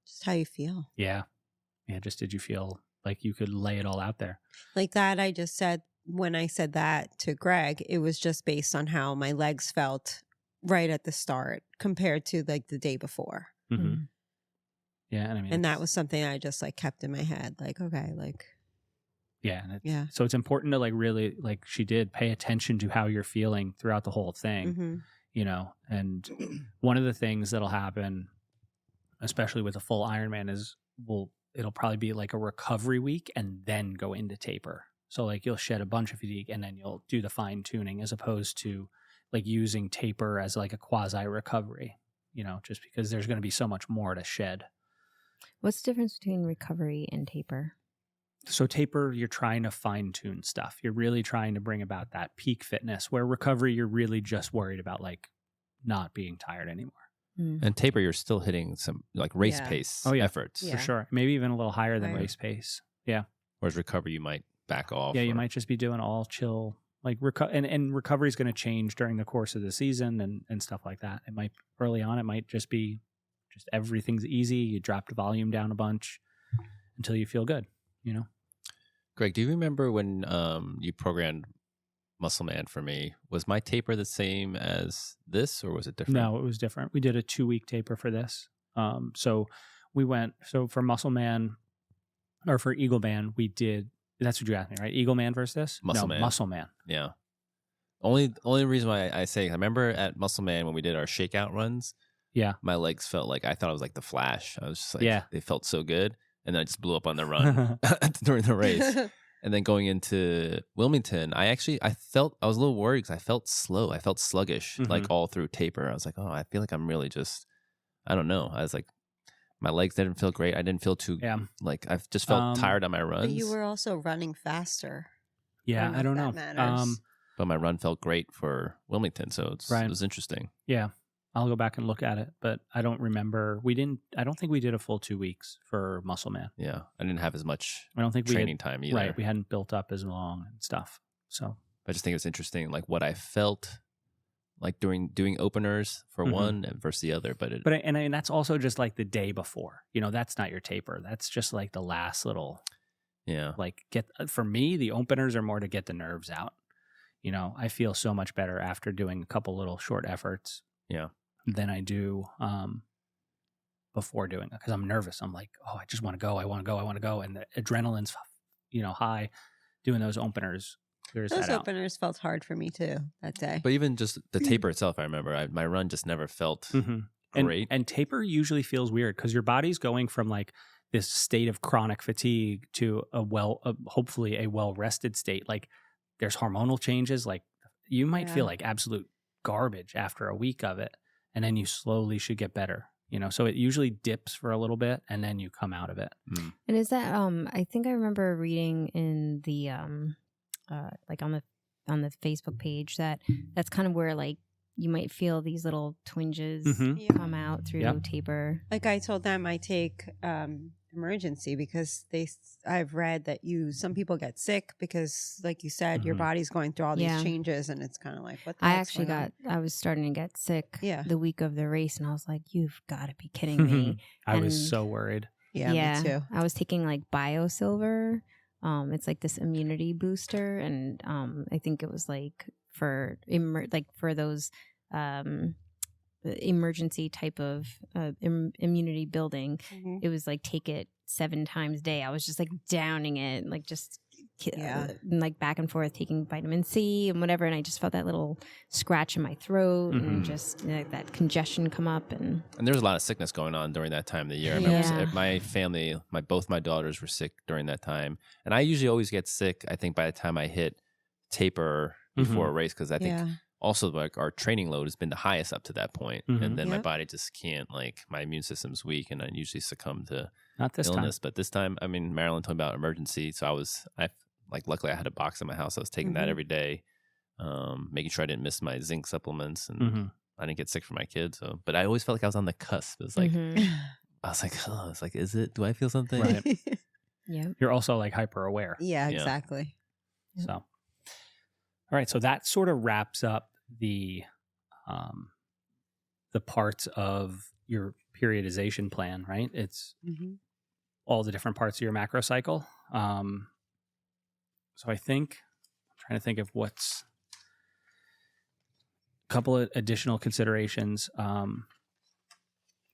Just how you feel. Yeah. Just did you feel like you could lay it all out there? Like that, I just said, when I said that to Greg, it was just based on how my legs felt right at the start compared to like the day before. Mm-hmm. Yeah, and I mean, And that was something I just like kept in my head. Like, okay, like, and yeah. So it's important to like really, like she did, pay attention to how you're feeling throughout the whole thing. Mhm. And one of the things that'll happen, especially with a full Ironman, is it'll probably be like a recovery week and then go into taper. So like you'll shed a bunch of fatigue and then you'll do the fine tuning, as opposed to like using taper as like a quasi recovery, just because there's going to be so much more to shed. what's the difference between recovery and taper? So taper, you're trying to fine tune stuff. You're really trying to bring about that peak fitness, where recovery, you're really just worried about like not being tired anymore. And taper, you're still hitting some like race Yeah. pace Oh, yeah. efforts. Yeah. For sure. Maybe even a little higher than Right. race pace. Yeah. Whereas recovery, you might back off. Yeah, you or- might just be doing all chill, like and recovery is going to change during the course of the season and stuff like that. It might early on, it might just be just everything's easy. You drop the volume down a bunch until you feel good, Greg, do you remember when you programmed Muscle Man for me? Was my taper the same as this, or was it different? No, it was different. We did a 2-week taper for this. So for Muscle Man or for Eagle Man, we did, that's what you asked me, right? Eagle Man versus this? Muscle no, Man. Muscle Man. Yeah. Only reason why I say, I remember at Muscle Man when we did our shakeout runs, Yeah. my legs felt like I thought I was like the Flash. I was just like, Yeah. they felt so good. And then I just blew up on the run during the race. And then going into Wilmington, I was a little worried because I felt slow. I felt sluggish, like all through taper. I was like, oh, I feel like I'm really just, I don't know. I was like, my legs didn't feel great. I didn't feel too, like, I just felt tired on my runs. But you were also running faster. Yeah, I don't know. That matters. But my run felt great for Wilmington. So Right. it was interesting. Yeah. I'll go back and look at it, but I don't remember. I don't think we did a full 2 weeks for Muscle Man. Yeah. I didn't have as much I don't think training time either. Right. We hadn't built up as long and stuff. So I just think it's interesting, like what I felt like doing openers for one versus the other. But that's also just like the day before. That's not your taper. That's just like the last little. yeah. Like for me, the openers are more to get the nerves out. I feel so much better after doing a couple little short efforts. Yeah. Than I do before doing it, because I'm nervous. I'm like, oh, I just want to go. I want to go. And the adrenaline's, high. Doing those openers clears Those that out. openers felt hard for me too that day. But even just the taper itself, I remember my run just never felt Mhm. great. And taper usually feels weird because your body's going from like this state of chronic fatigue to hopefully a well-rested state. Like there's hormonal changes. Like you might feel like absolute garbage after a week of it, and then you slowly should get better. So it usually dips for a little bit and then you come out of it. And is that I think I remember reading in the like on the Facebook page that's kind of where like you might feel these little twinges come out through taper. Like I told them I take emergency because I've read that some people get sick because, like you said, your body's going through all these changes, and it's kind of like, what the heck's going on? I was starting to get sick the week of the race, and I was like, you've got to be kidding me. I was so worried. Yeah, me too. I was taking like BioSilver. It's like this immunity booster, and I think it was like for those emergency type of immunity building. It was like take it 7 times a day. I was just like downing it, like just like back and forth taking vitamin C and whatever, and I just felt that little scratch in my throat and just that congestion come up, and there was a lot of sickness going on during that time of the year. I remember my family, both my daughters were sick during that time, and I usually always get sick, I think, by the time I hit taper before a race, because I think also like our training load has been the highest up to that point, and then my body just can't, like my immune system's weak, and I usually succumb to not this illness. time. But this time, I mean, Marilyn told me about emergency, so luckily I had a box in my house. I was taking that every day, making sure I didn't miss my zinc supplements, and I didn't get sick for my kids. So, but I always felt like I was on the cusp. It was like I was like, oh, it's like, is it? Do I feel something? Right. Yeah. You're also like hyper aware. Yeah, exactly. So, all right. So that sort of wraps up the parts of your periodization plan, right? It's all the different parts of your macro cycle. So I think I'm trying to think of what's a couple of additional considerations.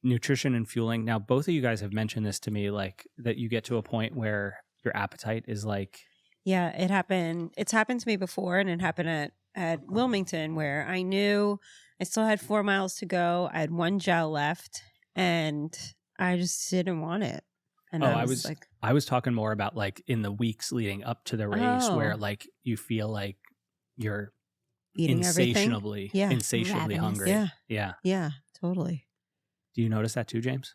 Nutrition and fueling. Now, both of you guys have mentioned this to me, like that you get to a point where your appetite is like. Yeah, it happened. It's happened to me before, and it happened at Wilmington, where I knew I still had 4 miles to go. I had 1 gel left, and I just didn't want it. And I was talking more about like in the weeks leading up to the race, where like you feel like you're eating insatiably hungry. Yeah, totally. Do you notice that too, James?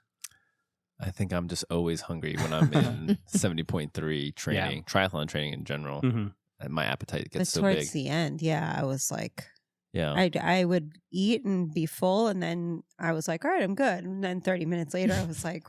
I think I'm just always hungry when I'm in 70.3 training, triathlon training in general. And my appetite gets so big. Towards the end, I was like, yeah, I would eat and be full, and then I was like, all right, I'm good. And then 30 minutes later, I was like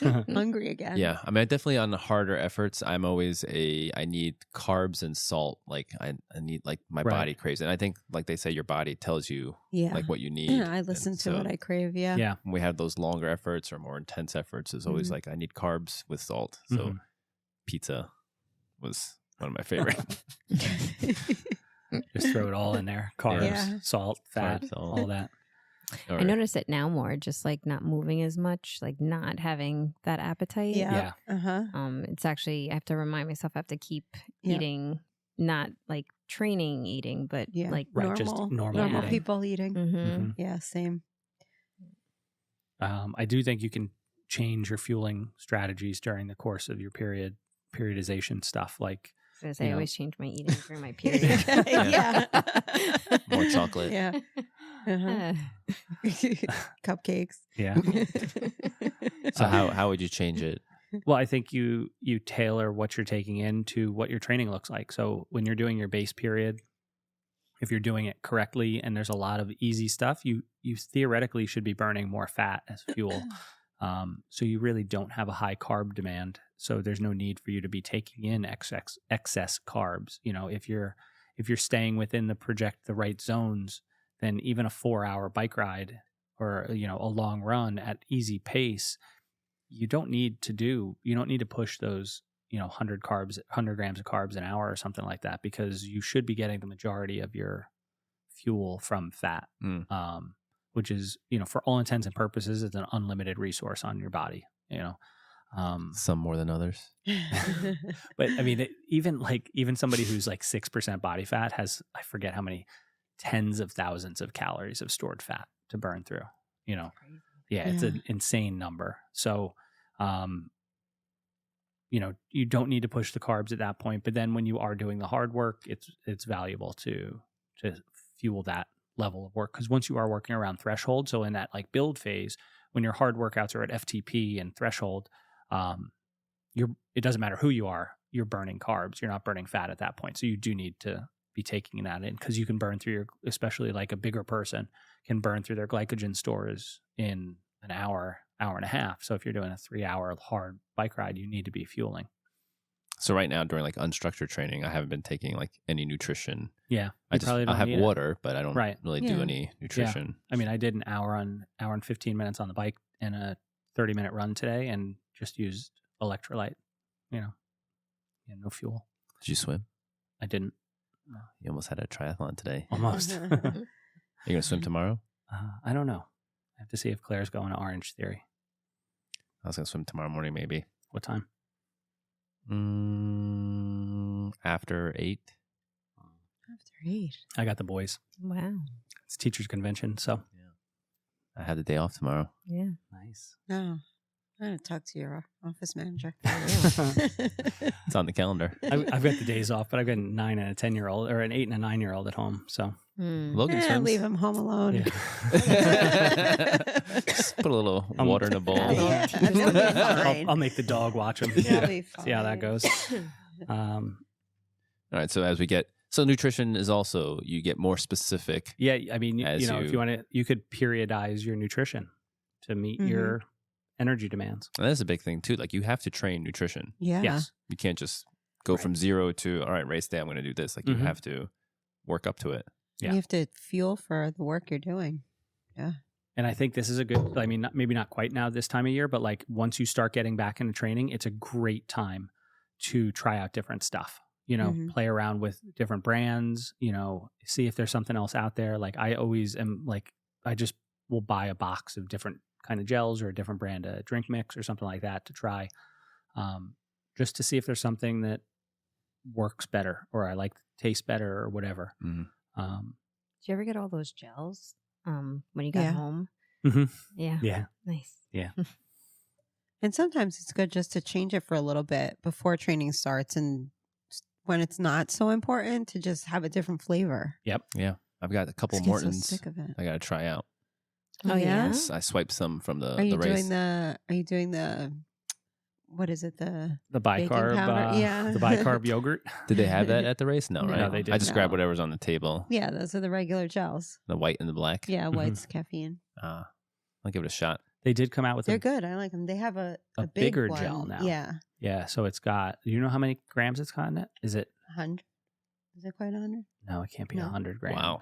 hungry again. Yeah, I mean, definitely on the harder efforts, I'm always I need carbs and salt. Like I need, like my body craves, and I think like they say, your body tells you like what you need. Yeah, I listen to what I crave. Yeah. When we have those longer efforts or more intense efforts, it's always like I need carbs with salt. So pizza was one of my favorite. Just throw it all in there. Carbs, salt, fat, all that. I notice it now more, just like not moving as much, like not having that appetite. Yeah. It's actually, I have to remind myself I have to keep eating, not like training eating, but like normal people eating. Yeah, same. I do think you can change your fueling strategies during the course of your periodization stuff. Like, I always change my eating during my period. More chocolate. Yeah. Cupcakes. Yeah. So how would you change it? Well, I think you tailor what you're taking in to what your training looks like. So when you're doing your base period, if you're doing it correctly and there's a lot of easy stuff, you theoretically should be burning more fat as fuel. So you really don't have a high carb demand. So there's no need for you to be taking in excess carbs. You know, if you're staying within the right zones, then even a 4-hour bike ride or, a long run at easy pace, you don't need to push those, 100 grams of carbs an hour or something like that, because you should be getting the majority of your fuel from fat. Which is, for all intents and purposes, it's an unlimited resource on your body, Some more than others. But I mean, even somebody who's like 6% body fat has, I forget how many tens of thousands of calories of stored fat to burn through, Yeah, it's an insane number. So you don't need to push the carbs at that point. But then when you are doing the hard work, it's valuable to fuel that level of work. Because once you are working around threshold, so in that like build phase, when your hard workouts are at FTP and threshold, it doesn't matter who you are, you're burning carbs. You're not burning fat at that point. So you do need to be taking that in, because you can burn through especially like a bigger person can burn through their glycogen stores in an hour and a half. So if you're doing a 3-hour hard bike ride, you need to be fueling. So right now during like unstructured training, I haven't been taking like any nutrition. Yeah. I have water, but I don't really do any nutrition. Yeah. I mean, I did an hour and 15 minutes on the bike and a 30-minute run today and just used electrolyte, no fuel. Did you swim? I didn't. No. You almost had a triathlon today. Almost. Are you going to swim tomorrow? I don't know. I have to see if Claire's going to Orange Theory. I was going to swim tomorrow morning, maybe. What time? After 8. After 8. I got the boys. Wow. It's teachers' convention, so. Yeah. I have the day off tomorrow. Yeah. Nice. No. I'm going to talk to your office manager. It's on the calendar. I've got the days off, but I've got a 9 and a 10-year-old, or an 8 and a 9-year-old at home. So Logan swims. Leave him home alone. Yeah. Just put a little water in a bowl. I'll make the dog watch him. He'll be fine. See how that goes. All right. So as we get, nutrition is also, you get more specific. Yeah. I mean, if you want to, you could periodize your nutrition to meet your energy demands. And that's a big thing too. Like you have to train nutrition. Yeah. Yes. You can't just go from 0 to, all right, race day, I'm going to do this. Like you have to work up to it. Yeah. You have to fuel for the work you're doing. Yeah. And I think this is a good, I mean, maybe not quite now this time of year, but like once you start getting back into training, it's a great time to try out different stuff, play around with different brands, see if there's something else out there. Like I always am like, I just will buy a box of different kind of gels or a different brand of drink mix or something like that to try, just to see if there's something that works better or I like taste better or whatever. Did you ever get all those gels when you got home? Yeah. Yeah. Nice. Yeah. And sometimes it's good just to change it for a little bit before training starts, and when it's not so important to just have a different flavor. Yep. Yeah. I've got a couple Just get so Mortons sick of it. I got to try out. Oh yeah. I swiped some from the Are you race. Are you doing the? What is it? The bicarb, powder? the bicarb yogurt. Did they have that at the race? No, No. right? No, they I just didn't. grabbed whatever's on the table. Yeah, those are the regular gels. The white and the black. Yeah, white's caffeine. I'll give it a shot. They did come out with They're good. I like them. They have a big bigger one. gel now. Yeah, Yeah, so it's got, you know how many grams it's got in it? Is it? 100. Is it quite 100? No, it can't be No. 100 grams. Wow.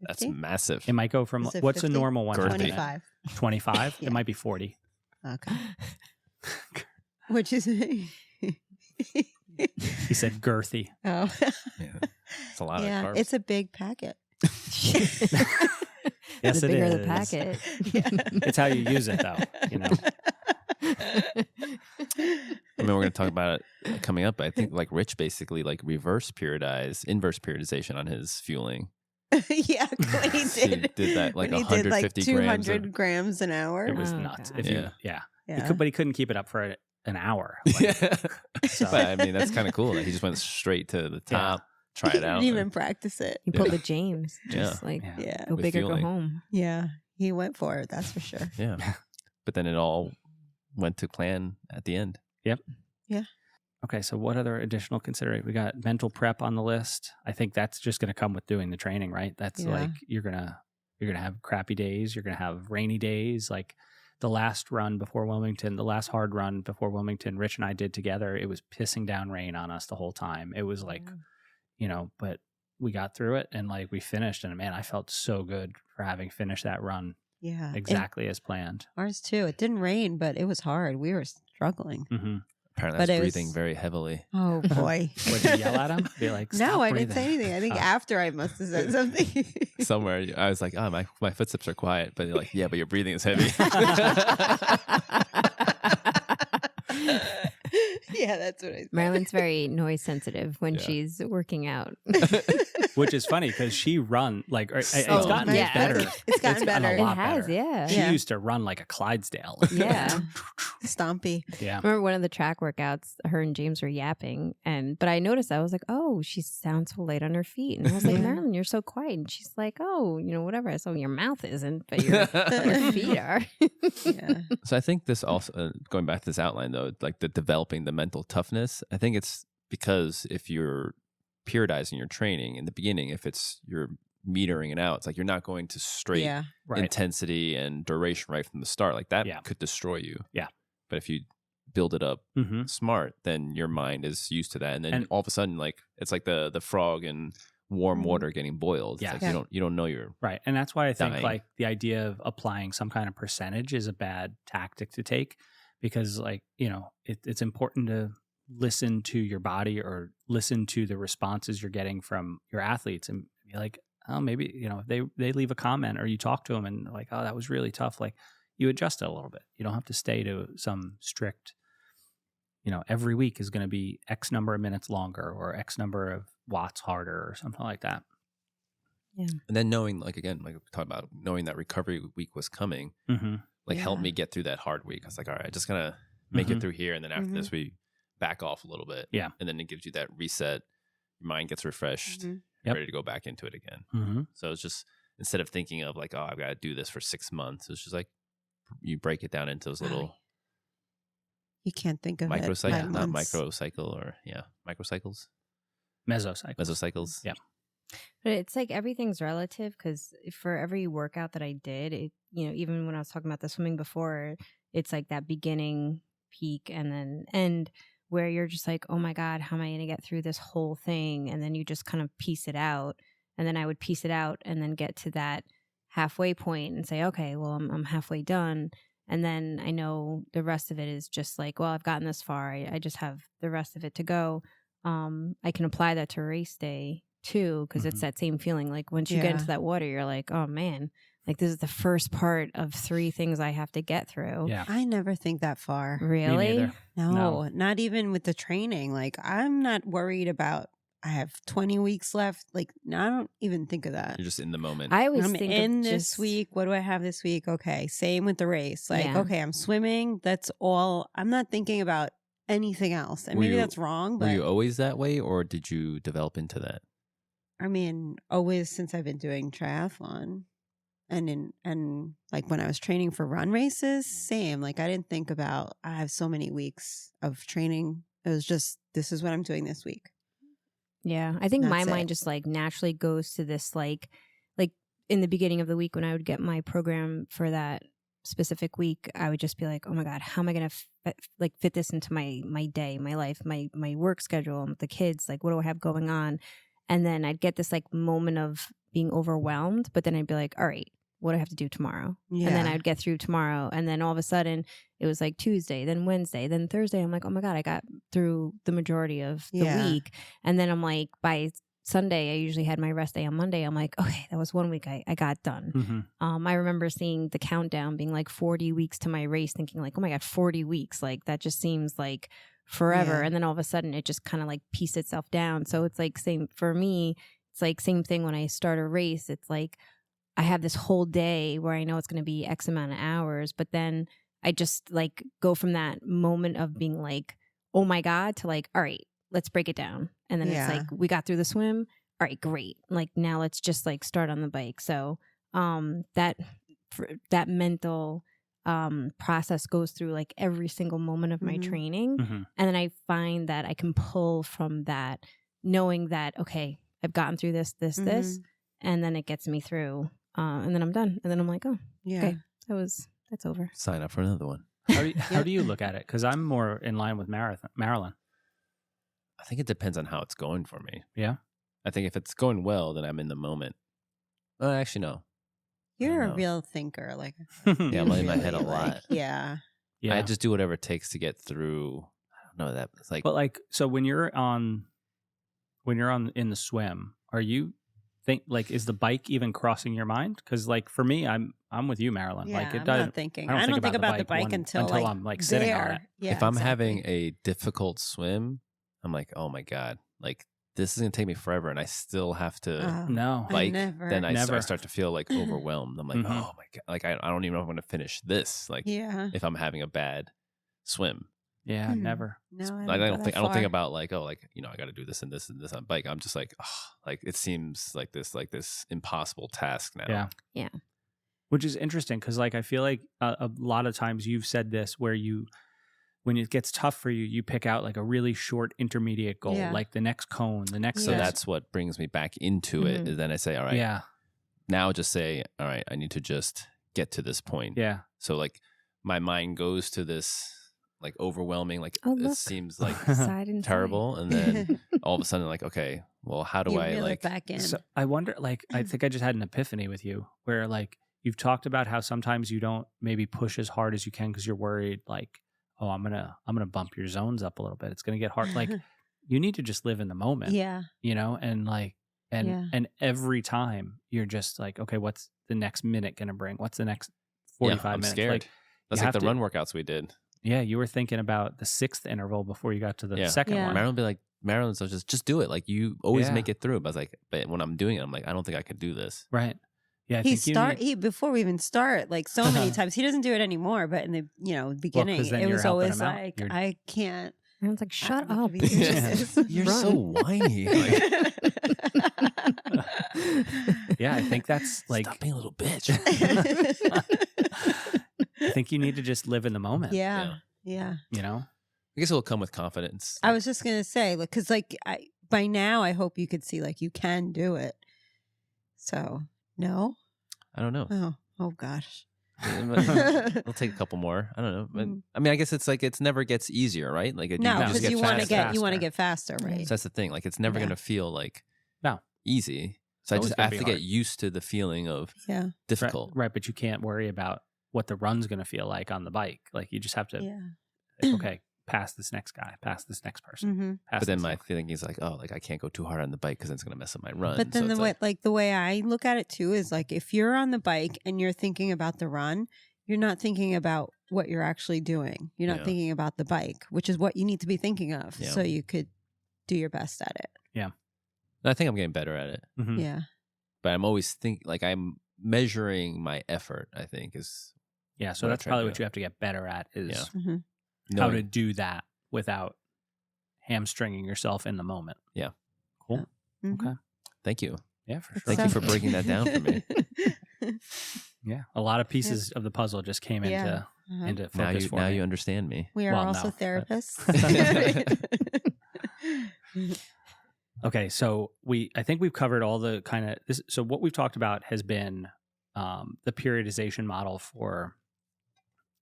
That's 50? massive. It might go from, Is it what's 50? a normal one? Girthy. 25. 25? Yeah. It might be 40. Okay. Which is He said girthy. oh Yeah. It's a lot of yeah, carbs. it's a big packet. Yes, the it bigger is. the packet. It's how you use it, though. I mean, we're going to talk about it coming up. But I think like Rich basically like inverse periodization on his fueling. Yeah, when he He did. did that like when he did like 150 grams. 200 grams an hour. It was Oh, nuts. gosh. If you, Yeah. Yeah. but he couldn't keep it up for an hour. Yeah. So- But I mean, that's kind of cool that he just went straight to the top, try He it out. didn't even practice it. You pulled the James. Just Yeah. like Yeah. Yeah. go With big or fueling. go home. Yeah. He went for it, that's for sure. Yeah. But then it all went to plan at the end. Okay, so what other additional consideration? We got mental prep on the list. I think that's just going to come with doing the training, right? That's Yeah. like you're gonna have crappy days. You're gonna have rainy days. Like the last hard run before Wilmington, Rich and I did together. It was pissing down rain on us the whole time. It was like, but we got through it and like we finished. And man, I felt so good for having finished that run Yeah. exactly as planned. And ours too. It didn't rain, but it was hard. We were struggling. Mm-hmm. Apparently, But I it was was- breathing very heavily. Oh boy. Would you yell at him? Be like, No, "Stop I didn't say breathing." anything. I think Oh. after I must have said something. Somewhere I was like, oh, my footsteps are quiet. But you're like, yeah, but your breathing is heavy. Yeah, that's what I said. Marilyn's very noise sensitive when Yeah. she's working out. Which is funny because she run like it's Oh, gotten yeah. better. It's gotten better. a It lot has, better. yeah. She Yeah. used to run like a Clydesdale. Yeah. Stompy. Yeah. I remember one of the track workouts, her and James were yapping, but I noticed, I was like, oh, she sounds so light on her feet. And I was like, Yeah. Marilyn, you're so quiet. And she's like, oh, whatever. So your mouth isn't, but your feet are. Yeah. So I think this also, going back to this outline though, like the developing the mental toughness, I think it's because if you're periodizing your training in the beginning, if you're metering it out, it's like you're not going to straight Right. intensity and duration right from the start. Like that could destroy you. Yeah. But if you build it up Mm-hmm. smart, then your mind is used to that. And then all of a sudden, like it's like the frog in warm water getting boiled. Yeah. It's like you don't know you're Right. And that's why I think dying. like the idea of applying some kind of percentage is a bad tactic to take, because like, it's important to listen to your body or listen to the responses you're getting from your athletes and be like, oh, maybe, if they leave a comment or you talk to them and like, oh, that was really tough. Like you adjust it a little bit. You don't have to stay to some strict, every week is going to be X number of minutes longer or X number of watts harder or something like that. Yeah. And then knowing, like, again, like we talked about, knowing that recovery week was coming, helped me get through that hard week. I was like, all right, I just gotta make it through here. And then after this, we back off a little bit. Yeah. And then it gives you that reset. Your mind gets refreshed, ready to go back into it again. So it's just, instead of thinking of like, oh, I've got to do this for 6 months, it's just like, you break it down into those little You can't think of microcycle, it. not microcycle or microcycles, mesocycles. Yeah. But it's like everything's relative, because for every workout that I did, it, even when I was talking about the swimming before, it's like that beginning peak and then end where you're just like, oh my God, how am I going to get through this whole thing? And then you just kind of piece it out. And then I would piece it out and then get to that halfway point and say, okay, well, I'm halfway done. And then I know the rest of it is just like, well, I've gotten this far. I just have the rest of it to go. I can apply that to race day too, because it's that same feeling. Like once you get into that water, you're like, oh man, like this is the first part of 3 things I have to get through. Yeah. I never think that far. Really? No, not even with the training. Like I'm not worried about, I have 20 weeks left. Like I don't even think of that. You're just in the moment. I always I'm think in of this just, week. What do I have this week? Okay. Same with the race. Like, okay, I'm swimming. That's all. I'm not thinking about anything else. And maybe that's wrong. But were you always that way, or did you develop into that? I mean, always since I've been doing triathlon. And like when I was training for run races, same. Like I didn't think about, I have so many weeks of training. It was just, this is what I'm doing this week. Yeah, I think my That's mind it. just like naturally goes to this like in the beginning of the week when I would get my program for that specific week, I would just be like, oh my God, how am I going to fit this into my day, my life, my work schedule, the kids, like what do I have going on? And then I'd get this like moment of being overwhelmed, but then I'd be like, all right, what do I have to do tomorrow? Yeah. And then I would get through tomorrow. And then all of a sudden it was like Tuesday, then Wednesday, then Thursday. I'm like, oh my God, I got through the majority of the week. And then I'm like, by Sunday, I usually had my rest day on Monday. I'm like, okay, that was 1 week I got done. I remember seeing the countdown being like 40 weeks to my race, thinking like, oh my God, 40 weeks. Like that just seems like forever. Yeah. And then all of a sudden it just kind of like pieced itself down. So it's like same for me. It's like same thing when I start a race. It's like I have this whole day where I know it's going to be X amount of hours, but then I just like go from that moment of being like, oh my God, to like, all right, let's break it down. And then it's like, we got through the swim. All right, great. Like now let's just like start on the bike. So that mental process goes through like every single moment of my training. And then I find that I can pull from that, knowing that, okay, I've gotten through this, and then it gets me through. And then I'm done. And then I'm like, oh, okay, that's over. Sign up for another one. How do you look at it? Because I'm more in line with Marilyn. I think it depends on how it's going for me. Yeah. I think if it's going well, then I'm in the moment. Actually, no. You're a real thinker. Like, yeah, I'm in my head a lot. Yeah. I just do whatever it takes to get through. I don't know that. It's like, but like, so when you're on in the swim, are you like, is the bike even crossing your mind? Because like for me, I'm with you, Marilyn. Yeah, like it I'm doesn't. not thinking. I don't think about the bike until like I'm like sitting on it. Yeah, if I'm having a difficult swim, I'm like, oh my God, like this is gonna take me forever, and I still have to bike. Then I start to feel like overwhelmed. I'm like, oh my God, like I don't even know if I'm gonna finish this. Like, if I'm having a bad swim. Yeah, never. No, I don't think about like, oh, like, I got to do this and this and this on bike. I'm just like, oh, like it seems like this impossible task now. Yeah. Which is interesting because like I feel like a lot of times you've said this where when it gets tough for you, you pick out like a really short intermediate goal, like the next cone, the next. So that's what brings me back into it. Is then I say, all right, now just say, all right, I need to just get to this point. Yeah. So like my mind goes to this like overwhelming, like it seems like terrible. And then all of a sudden like, okay, well, how do I like back in? So I wonder, like, I think I just had an epiphany with you where like you've talked about how sometimes you don't maybe push as hard as you can because you're worried like, oh, I'm gonna bump your zones up a little bit. It's gonna get hard. Like you need to just live in the moment. Yeah. And like and every time you're just like, okay, what's the next minute gonna bring? What's the next 45 minutes? I'm scared. Like, that's like the run workouts we did. Yeah, you were thinking about the 6th interval before you got to the second one. Marilyn would be like, Marilyn, so just do it. Like you always make it through. But I was like, but when I'm doing it, I'm like, I don't think I could do this. Right. Yeah. Before we even start, like so many times, he doesn't do it anymore. But in the beginning, it was always like, I can't. Everyone's like, shut up. You're so whiny. Yeah, I think that's like, stop being a little bitch. I think you need to just live in the moment. Yeah. I guess it'll come with confidence. I was just gonna say, like, because like by now, I hope you could see like you can do it. So no, I don't know. Oh gosh. It'll take a couple more. I don't know. But, I mean, I guess it's like it never gets easier, right? Like because you want to get faster, right? So that's the thing. Like it's never going to feel like easy. So I just have to get used to the feeling of difficult. Right, but you can't worry about what the run's going to feel like on the bike. Like you just have to, okay, pass this next guy, pass this next person. But then my feeling is like, oh, like I can't go too hard on the bike because it's going to mess up my run. But then the way I look at it too is like if you're on the bike and you're thinking about the run, you're not thinking about what you're actually doing. You're not thinking about the bike, which is what you need to be thinking of so you could do your best at it. Yeah. I think I'm getting better at it. Yeah. But I'm always I'm measuring my effort, I think is. Yeah. So that's probably what you have to get better at is how to do that without hamstringing yourself in the moment. Yeah. Cool. Okay. Thank you. Yeah, for sure. Thank you for breaking that down for me. Yeah. A lot of pieces of the puzzle just came into focus for me. Now you understand me. We are also therapists. Okay. So I think we've covered all the kind of this. So what we've talked about has been the periodization model for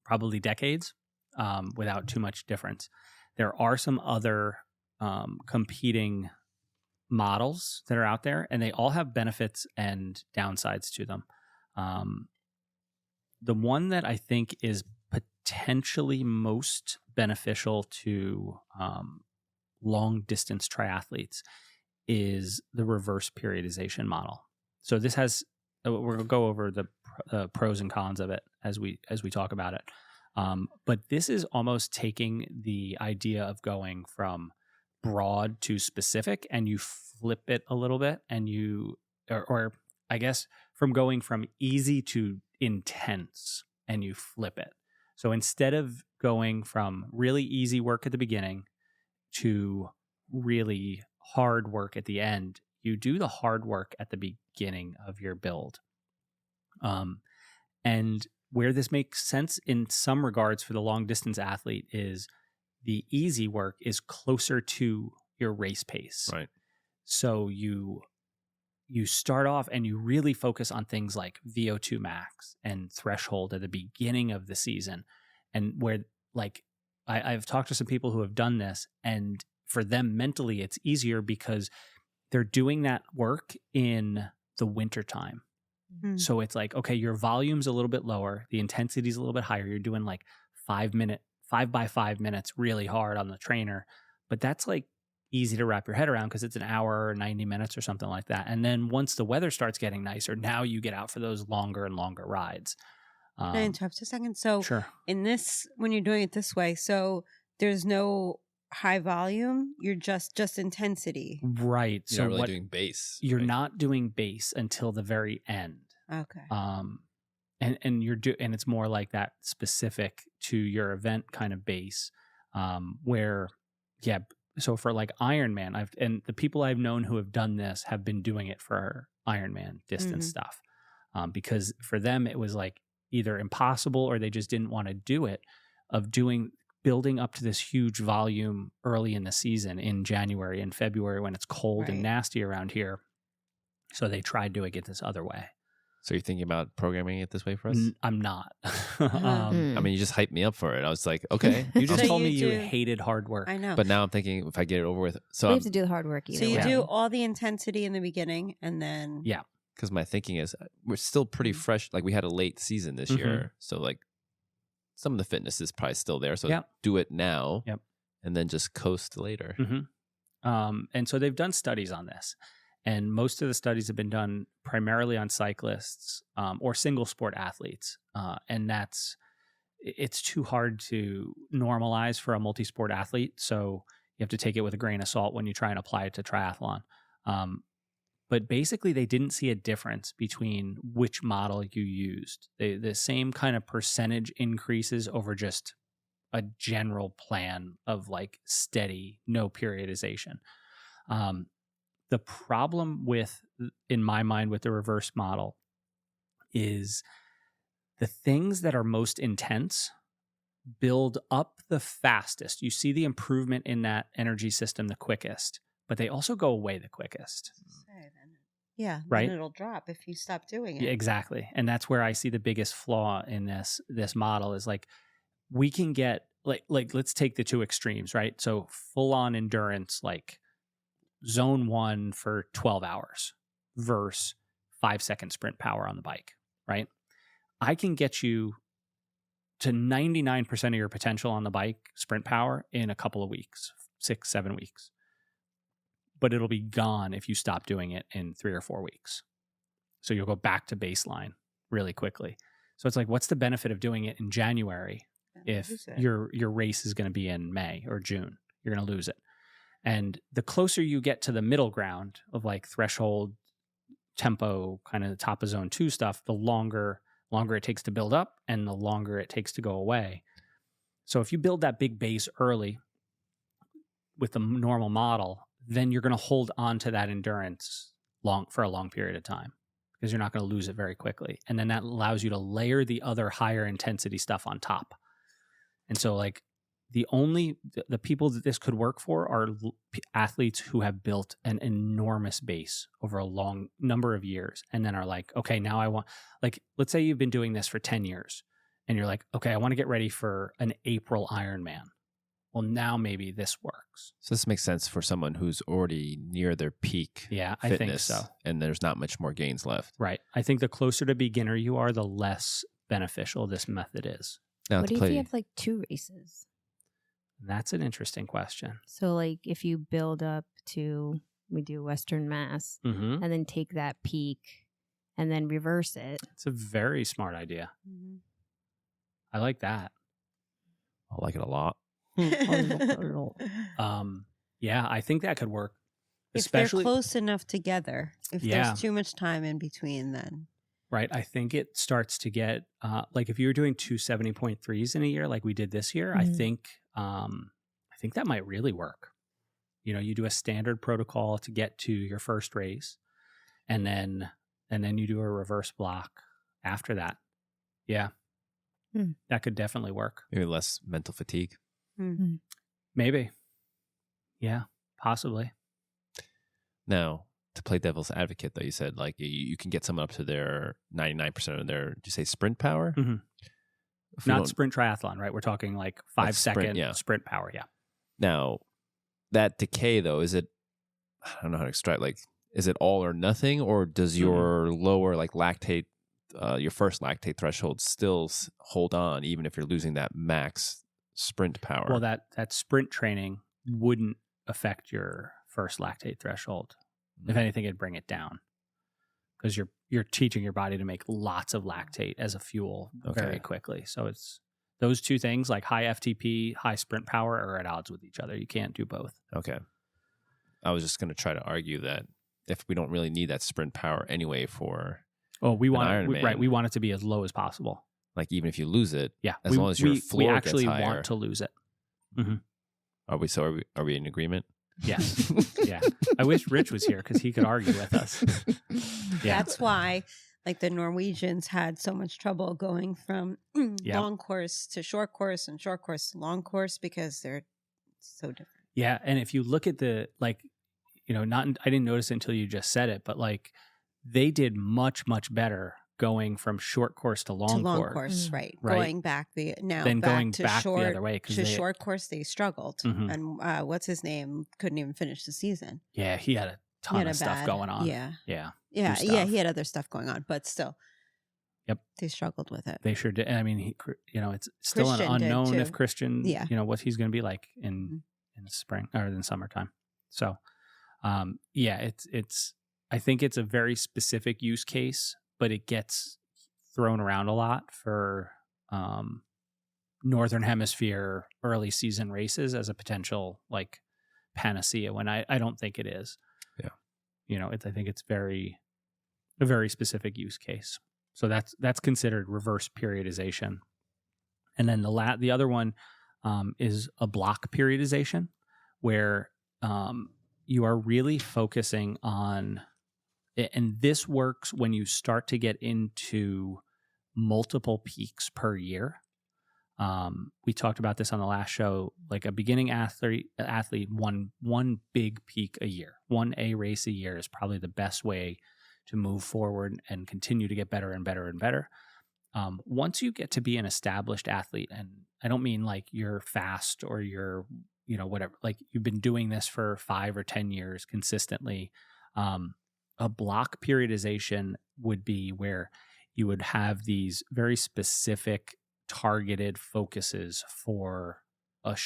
probably decades. Without too much difference. There are some other competing models that are out there, and they all have benefits and downsides to them. The one that I think is potentially most beneficial to long distance triathletes is the reverse periodization model. So this has we're going to go over the pros and cons of it as we talk about it. But this is almost taking the idea of going from broad to specific and you flip it a little bit and or I guess from going from easy to intense and you flip it. So instead of going from really easy work at the beginning to really hard work at the end, you do the hard work at the beginning of your build. And where this makes sense in some regards for the long distance athlete is the easy work is closer to your race pace. Right. So you start off and you really focus on things like VO2 max and threshold at the beginning of the season. And where like I've talked to some people who have done this, and for them mentally it's easier because they're doing that work in the wintertime. So it's like, okay, your volume's a little bit lower. The intensity's a little bit higher. You're doing like 5 by 5 minutes really hard on the trainer. But that's like easy to wrap your head around because it's an hour or 90 minutes or something like that. And then once the weather starts getting nicer, now you get out for those longer and longer rides. Can I interrupt a second? So sure. In this, when you're doing it this way, so there's no high volume, you're just intensity. Right. You're not really doing base. You're not doing base until the very end. Okay. and and it's more like that specific to your event kind of base, where, yeah. So for like Ironman, and the people I've known who have done this have been doing it for Ironman distance stuff, because for them it was like either impossible or they just didn't want to do it, of building up to this huge volume early in the season in January and February when it's cold and nasty around here. So they tried doing it this other way. So you're thinking about programming it this way for us? I'm not. I mean, you just hyped me up for it. I was like, okay. You just So told me you do- hated hard work. I know. But now I'm thinking if I get it over with. So we have to do the hard work either So you way. do all the intensity in the beginning, and then Yeah. because my thinking is we're still pretty fresh. Like we had a late season this year. So like some of the fitness is probably still there. So do it now and then just coast later. And so they've done studies on this. And most of the studies have been done primarily on cyclists or single sport athletes. And it's too hard to normalize for a multi-sport athlete. So you have to take it with a grain of salt when you try and apply it to triathlon. But basically, they didn't see a difference between which model you used. The same kind of percentage increases over just a general plan of like steady, no periodization. The problem in my mind, with the reverse model is the things that are most intense build up the fastest. You see the improvement in that energy system the quickest, but they also go away the quickest. Yeah, right. Then it'll drop if you stop doing it. Yeah, exactly. And that's where I see the biggest flaw in this model is like we can get like let's take the two extremes, right? So full on endurance, like zone 1 for 12 hours versus 5-second sprint power on the bike, right? I can get you to 99% of your potential on the bike sprint power in a couple of weeks, 6-7 weeks. But it'll be gone if you stop doing it in 3 or 4 weeks. So you'll go back to baseline really quickly. So it's like, what's the benefit of doing it in January if your race is going to be in May or June? You're going to lose it. And the closer you get to the middle ground of like threshold, tempo, kind of the top of zone 2 stuff, the longer it takes to build up and the longer it takes to go away. So if you build that big base early with the normal model, then you're going to hold on to that endurance for a long period of time because you're not going to lose it very quickly. And then that allows you to layer the other higher intensity stuff on top. And so like the people that this could work for are athletes who have built an enormous base over a long number of years and then are like, okay, now I want, like, let's say you've been doing this for 10 years and you're like, okay, I want to get ready for an April Ironman. Well, now maybe this works. So this makes sense for someone who's already near their peak fitness, I think so. And there's not much more gains left. Right. I think the closer to beginner you are, the less beneficial this method is. Now, what if you have like 2 races? That's an interesting question. So like if you build up to, we do Western Mass and then take that peak and then reverse it. It's a very smart idea. I like that. I like it a lot. Yeah, I think that could work. If they're close enough together, if there's too much time in between, then. Right. I think it starts to get like if you were doing 2 70.3s in a year, like we did this year, I think that might really work. You know, you do a standard protocol to get to your first race, and then you do a reverse block after that. Yeah, that could definitely work. Maybe less mental fatigue. Maybe. Yeah, possibly. Now, to play devil's advocate, though, you said like you can get someone up to their 99% of their, did you say sprint power? Not sprint triathlon, right? We're talking like 5-second sprint power. Yeah. Now, that decay, though, is it, I don't know how to extract, like, is it all or nothing? Or does your lower, like, lactate, your first lactate threshold still hold on, even if you're losing that max sprint power? Well, that sprint training wouldn't affect your first lactate threshold. If anything, it'd bring it down because you're teaching your body to make lots of lactate as a fuel very quickly. So it's those two things, like high FTP, high sprint power, are at odds with each other. You can't do both. Okay. I was just going to try to argue that if we don't really need that sprint power anyway for Oh, we an want Ironman. we want it to be as low as possible. Like even if you lose it, Yeah, as long as your floor we actually gets higher. want to lose it. Mm-hmm. Are we in agreement? Yes. Yeah. I wish Rich was here because he could argue with us. Yeah. That's why, like, the Norwegians had so much trouble going from long course to short course and short course to long course because they're so different. Yeah, and if you look at the I didn't notice it until you just said it, but like they did much better going from short course to long course. Right. Right. Going back Then back going to back short, the other way to short course they struggled, Mhm. and what's his name couldn't even finish the season. Yeah, he had a ton of stuff going on. Yeah, Yeah. He had other stuff going on, but still, Yep, they struggled with it. they sure did. I mean, it's still Christian an did unknown too. if Christian, Yeah. what he's going to be like in Mm-hmm. spring or in summertime. So, it's I think it's a very specific use case, but it gets thrown around a lot for Northern Hemisphere early season races as a potential like panacea when I don't think it is. Yeah. I think it's a very specific use case. So that's considered reverse periodization. And then the other one is a block periodization, where you are really focusing on, and this works when you start to get into multiple peaks per year. We talked about this on the last show. Like a beginning athlete one big peak a year, one A race a year is probably the best way to move forward and continue to get better and better and better. Once you get to be an established athlete, and I don't mean like you're fast or you're, whatever, like you've been doing this for 5 or 10 years consistently, a block periodization would be where you would have these very specific targeted focuses for a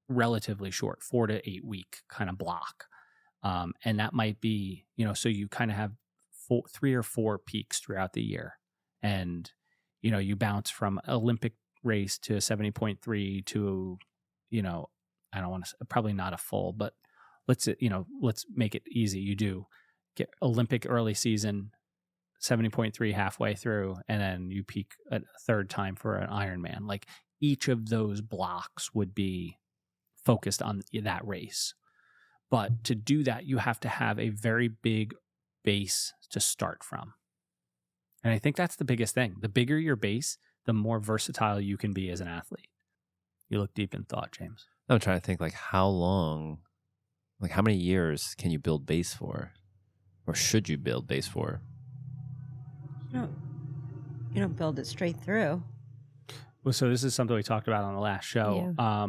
relatively short 4 to 8 week kind of block. And that might be, so you kind of have 3 or 4 peaks throughout the year. And, you bounce from Olympic race to 70.3 to, I don't want to, probably not a full, but let's make it easy. You do get Olympic early season, 70.3 halfway through, and then you peak a third time for an Ironman. Like each of those blocks would be focused on that race. But to do that, you have to have a very big base to start from. And I think that's the biggest thing. The bigger your base, the more versatile you can be as an athlete. You look deep in thought, James. I'm trying to think like how many years can you build base for? Or should you build base for? You don't build it straight through. Well, so this is something we talked about on the last show. Yeah.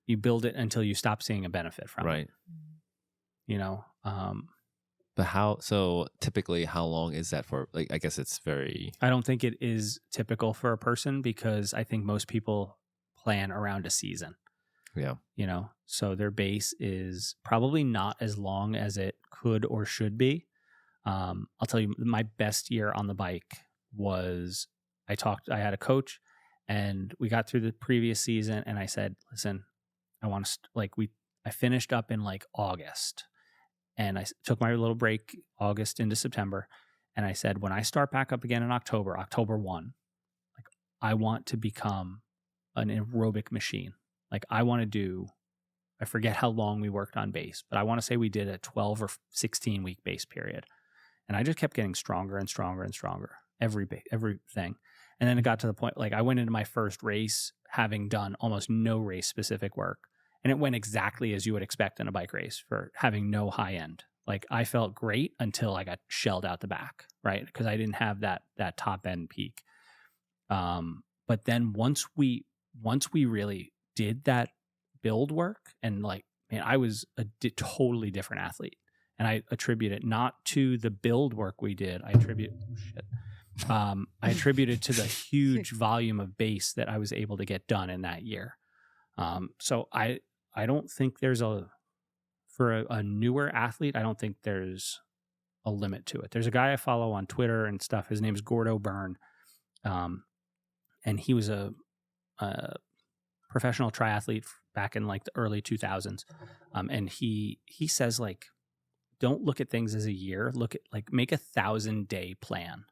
You build it until you stop seeing a benefit from it. Right. But typically how long is that for? Like, I guess it's very... I don't think it is typical for a person because I think most people plan around a season. Yeah. So their base is probably not as long as it could or should be. I'll tell you, my best year on the bike was I had a coach and we got through the previous season and I said, listen, I want to I finished up in like August and I took my little break August into September. And I said, when I start back up again in October 1, like I want to become an aerobic machine. Like I want to do, I forget how long we worked on base, but I want to say we did a 12 or 16 week base period. And I just kept getting stronger and stronger and stronger everything. And then it got to the point, like I went into my first race having done almost no race specific work. And it went exactly as you would expect in a bike race for having no high end. Like I felt great until I got shelled out the back, right? Because I didn't have that top end peak. But then once we really did that build work and like, man, I was a totally different athlete. And I attribute it not to the build work we did. I attribute it to the huge volume of base that I was able to get done in that year. So I don't think there's for a newer athlete, I don't think there's a limit to it. There's a guy I follow on Twitter and stuff. His name's Gordo Byrne. And he was a professional triathlete back in like the early 2000s. And he says like don't look at things as a year. Look at like make 1,000-day plan.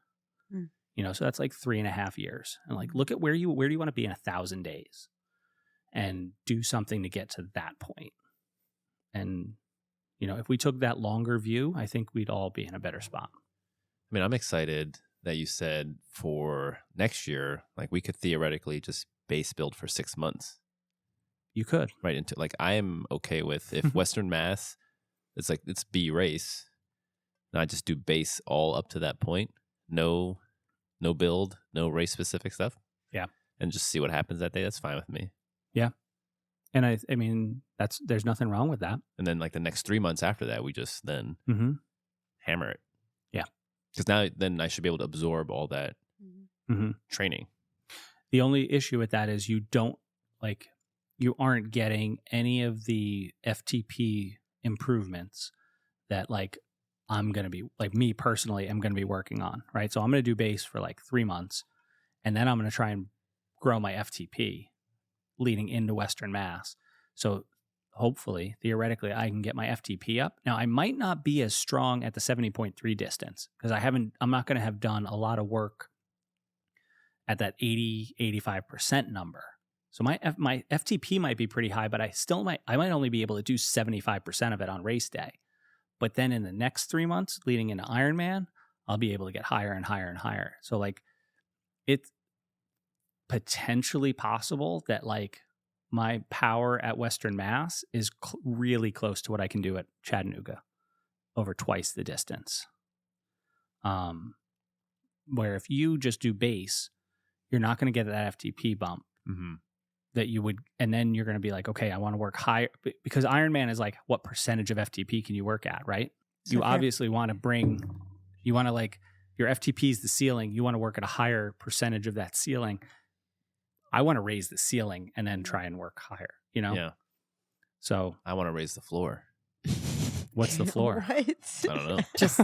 You know, so that's like 3.5 years. And like look at where do you want to be in 1,000 days, and do something to get to that point. And you know, if we took that longer view, I think we'd all be in a better spot. I mean, I'm excited that you said for next year, like we could theoretically just base build for 6 months. You could. Right into like I am okay with if Western Mass, it's like it's B race, and I just do base all up to that point. No build, no race specific stuff. Yeah. And just see what happens that day. That's fine with me. Yeah. And I mean, there's nothing wrong with that. And then like the next 3 months after that, we just then hammer it. Yeah. Because then I should be able to absorb all that training. The only issue with that is you aren't getting any of the FTP improvements that like I'm going to be, like me personally, I'm going to be working on, right? So I'm going to do base for like 3 months, and then I'm going to try and grow my FTP leading into Western Mass. So hopefully, theoretically, I can get my FTP up. Now, I might not be as strong at the 70.3 distance because I'm not going to have done a lot of work at that 85% number. So my FTP might be pretty high, but I might only be able to do 75% of it on race day. But then in the next 3 months leading into Ironman, I'll be able to get higher and higher and higher. So like it's potentially possible that like my power at Western Mass is really close to what I can do at Chattanooga over twice the distance. Where if you just do base, you're not going to get that FTP bump that you would, and then you're going to be like, okay, I want to work higher, because Ironman is like, what percentage of FTP can you work at, right? You obviously want to like, your FTP is the ceiling. You want to work at a higher percentage of that ceiling. I want to raise the ceiling and then try and work higher, you know? Yeah. So I want to raise the floor. What's the floor? Right. I don't know. Just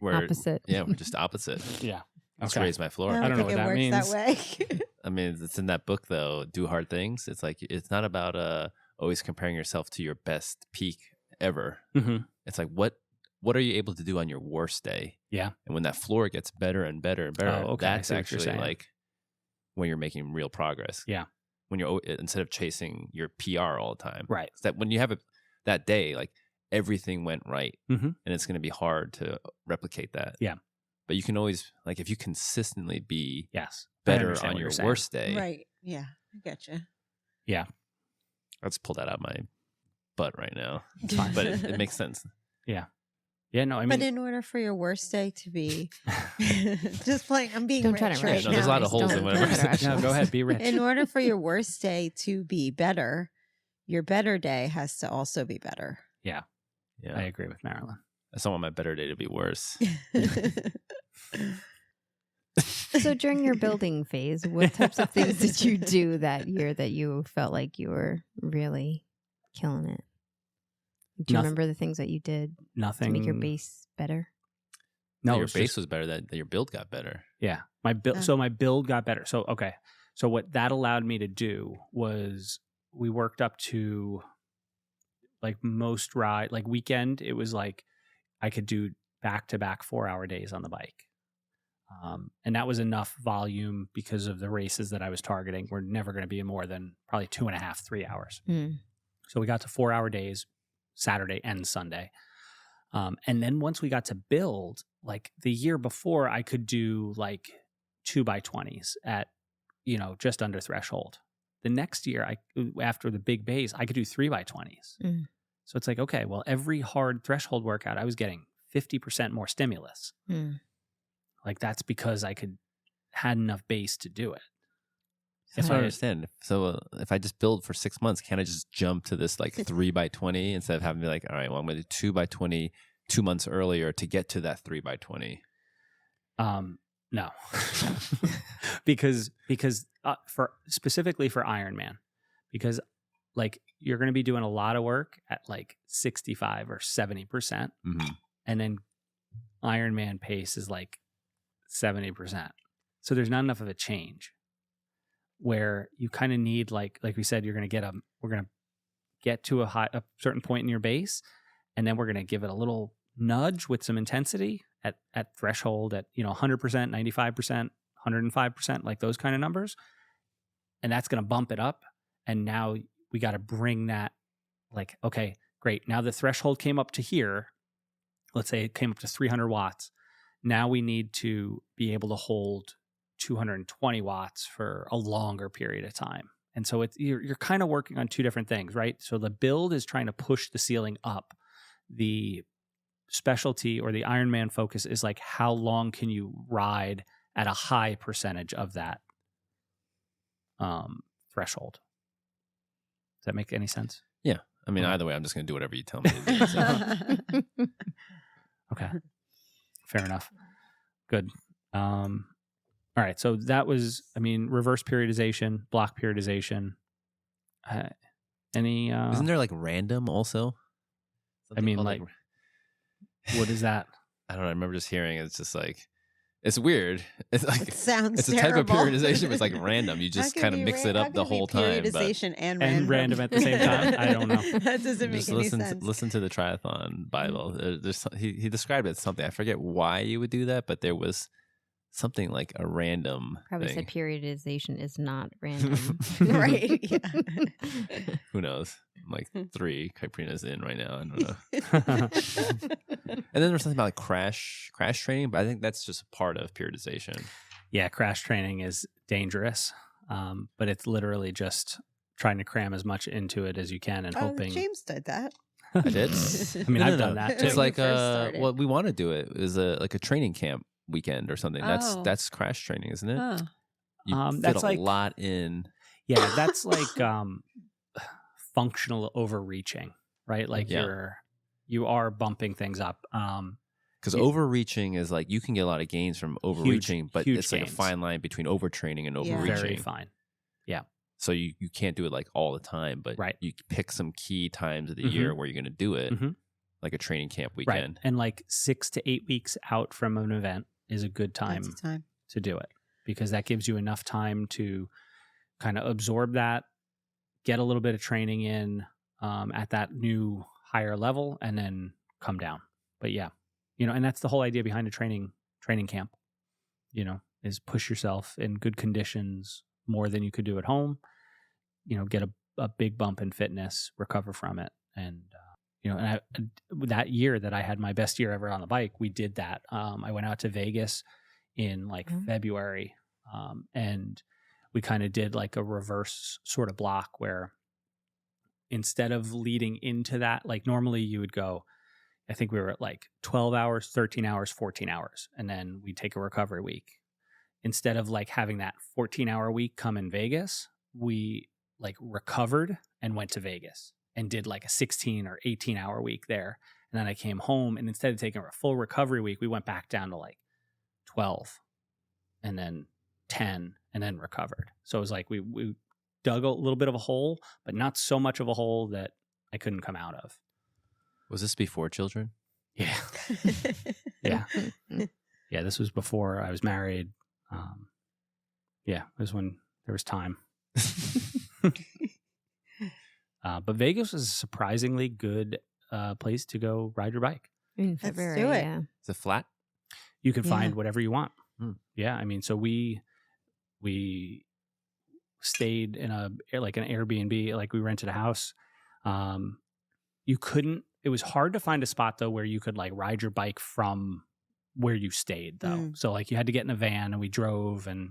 We're opposite. Yeah, we're just opposite. Yeah. Let's Okay. raise my floor. I don't know what that means. That way. I mean, it's in that book though. Do hard things. It's like it's not about always comparing yourself to your best peak ever. It's like what are you able to do on your worst day? Yeah. And when that floor gets better and better and better, that's actually like when you're making real progress. Yeah. When you're instead of chasing your PR all the time. Right. It's that when you have that day, like everything went right, and it's going to be hard to replicate that. Yeah. But you can always, like, if you consistently be better on your worst day. Right. Yeah. I getcha. Yeah. Let's pull that out of my butt right now. But it makes sense. Yeah. Yeah, no, I mean. But in order for your worst day to be, just playing, I'm being rich right now. There's a lot of holes in whatever. No, go ahead, be rich. In order for your worst day to be better, your better day has to also be better. Yeah. Yeah. I agree with Marilyn. I just don't want my better day to be worse. So during your building phase, what types of things did you do that year that you felt like you were really killing it? Do you remember the things that you did to make your base better? No, your base was better. That your build got better. Yeah, my build. So my build got better. So okay. So what that allowed me to do was we worked up to like most ride, like weekend. It was like I could do back-to-back 4-hour days on the bike. And that was enough volume because of the races that I was targeting. We're never going to be more than probably 2.5, 3 hours. So we got to 4-hour days, Saturday and Sunday. And then once we got to build, like the year before, I could do like 2x20s at, just under threshold. The next year, after the big base, I could do 3x20s. So it's like, okay, well, every hard threshold workout, I was getting 50% more stimulus. Like that's because I had enough base to do it. That's what I understand. So if I just build for 6 months, can't I just jump to this like 3x20 instead of having to be like, all right, well, I'm going to do 2x20 2 months earlier to get to that 3x20? No, because specifically for Ironman, because like you're going to be doing a lot of work at like 65 or 70%, and then Ironman pace is like 70%. So there's not enough of a change where you kind of need like we said, we're going to get to a certain point in your base, and then we're going to give it a little nudge with some intensity at threshold at 100%, 95%, 105%, like those kind of numbers, and that's going to bump it up. And now we got to bring that, like, okay, great, now the threshold came up to here. Let's say it came up to 300 watts. Now we need to be able to hold 220 watts for a longer period of time. And so you're kind of working on two different things, right? So the build is trying to push the ceiling up. The specialty or the Ironman focus is like, how long can you ride at a high percentage of that threshold? Does that make any sense? Yeah. I mean, either way, I'm just going to do whatever you tell me to do. So. Okay. Fair enough. Good. All right. So that was, reverse periodization, block periodization. Isn't there like random also? Something like, what is that? I don't know. I remember just hearing it. It's just like, it's weird. It's like, it sounds it's terrible. A type of periodization, but it's like random. You just kind of mix it up the whole time. Periodization and random at the same time. I don't know. That doesn't make any sense. Listen to the Triathlon Bible. He described it as something. I forget why you would do that, but there was something like a random Probably thing. said periodization is not random. Right. Yeah. Who knows? I'm like 3 Caipirinhas in right now. I don't know. And then there's something about like crash training, but I think that's just a part of periodization. Yeah, crash training is dangerous, but it's literally just trying to cram as much into it as you can and hoping. James did that. I did. I've done that too. It's like what we want to do it is like a training camp weekend or something. That's crash training, isn't it? Oh. You fit that's a like, lot in. Yeah, that's like functional overreaching, right? Like you are bumping things up. Because overreaching is like you can get a lot of gains from overreaching, but huge it's gains. like a fine line between overtraining and overreaching. Very fine. Yeah. So you can't do it like all the time, but you pick some key times of the year where you're going to do it, like a training camp weekend. Right. And like 6 to 8 weeks out from an event is a good time to do it, because that gives you enough time to kind of absorb that, get a little bit of training in at that new higher level, and then come down. But yeah, and that's the whole idea behind a training camp, is push yourself in good conditions more than you could do at home, get a big bump in fitness, recover from it. And, and that year that I had my best year ever on the bike, we did that. I went out to Vegas in like February, and we kind of did like a reverse sort of block where instead of leading into that, like normally you would go, I think we were at like 12 hours, 13 hours, 14 hours, and then we take a recovery week. Instead of like having that 14-hour week come in Vegas, we like recovered and went to Vegas and did like a 16 or 18-hour week there. And then I came home, and instead of taking a full recovery week, we went back down to like 12 and then 10 and then recovered. So it was like we dug a little bit of a hole, but not so much of a hole that I couldn't come out of. Was this before children? Yeah. Yeah. Yeah, this was before I was married. Yeah, it was when there was time. But Vegas was a surprisingly good place to go ride your bike. In February, Let's do it. yeah. Is it flat? You can find whatever you want. Yeah, so we stayed in an Airbnb, like we rented a house. It was hard to find a spot though where you could like ride your bike from where you stayed though. So like you had to get in a van, and we drove, and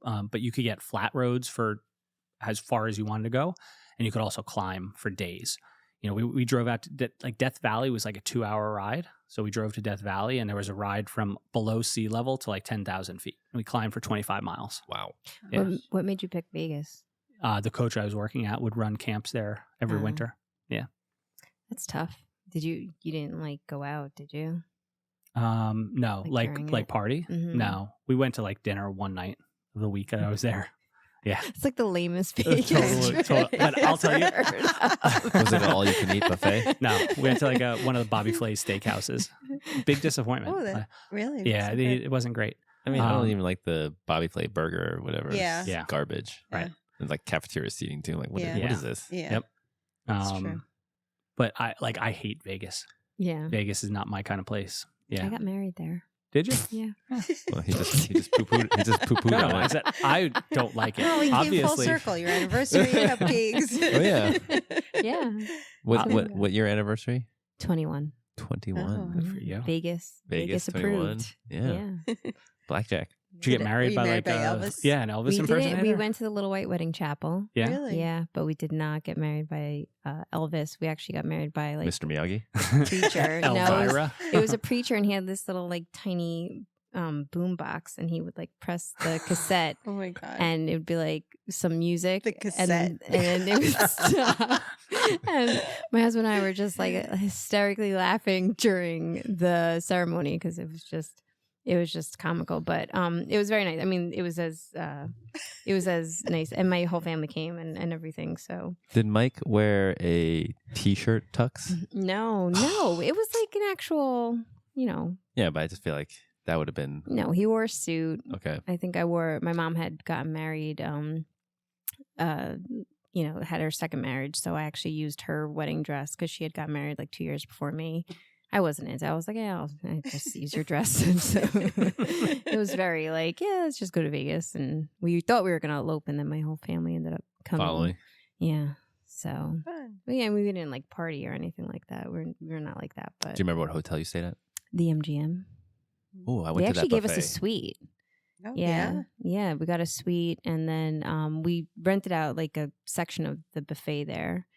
but you could get flat roads for as far as you wanted to go, and you could also climb for days. We drove out to Death Valley was like a 2-hour ride. So we drove to Death Valley, and there was a ride from below sea level to like 10,000 feet. And we climbed for 25 miles. Wow. Yeah. What made you pick Vegas? The coach I was working at would run camps there every winter. Yeah. That's tough. You didn't like go out, did you? No, like party. Mm-hmm. No, we went to like dinner one night of the week that I was there. Yeah, it's like the lamest Vegas totally. But I'll tell you, was it an all-you-can-eat buffet? No, we went to like one of the Bobby Flay's steakhouses. Big disappointment. Oh, really? Yeah, it wasn't great. I mean, I don't even like the Bobby Flay burger or whatever. Yeah, it's garbage. Right. And like cafeteria seating too. Like, what is this? Yeah. Yep. That's true. But I hate Vegas. Yeah. Vegas is not my kind of place. Yeah. I got married there. Did you? Yeah. Well, he just poo-pooed No, on I it. said I don't like it. Oh, we came full Obviously. circle. Your anniversary, cupcakes. Oh, yeah. Yeah. What year anniversary? 21. 21. Good for you. Vegas. Vegas 21. approved. Yeah. Blackjack. Did you get married you by married like by a Elvis? yeah, an Elvis We impersonator? didn't. We went to the Little White Wedding Chapel. Yeah. Really? Yeah, but we did not get married by Elvis. We actually got married by like Mr. Miyagi. preacher. No, Elvira. it was a preacher, and he had this little like tiny boom box, and he would like press the cassette, Oh my god. and it would be like some music. The cassette. and then it would stop. And my husband and I were just like hysterically laughing during the ceremony because it was just comical, but it was very nice. I mean, it was as nice, and my whole family came and everything. So Did Mike wear a T-shirt tux? no, it was like an actual, Yeah, but I just feel like that would have been no, he wore a suit. okay. I think my mom had gotten married, had her second marriage. So I actually used her wedding dress because she had got married like 2 years before me. I wasn't into it. I was like, yeah, I just use your dress. So it was very like, yeah, let's just go to Vegas. And we thought we were going to elope, and then my whole family ended up coming. Following. Yeah. So, Fun. but yeah, we didn't like party or anything like that. We're not like that. But Do you remember what hotel you stayed at? the MGM. Oh, I They went to that actually gave us a buffet. suite. Oh, Yeah. We got a suite, and then we rented out like a section of the buffet there.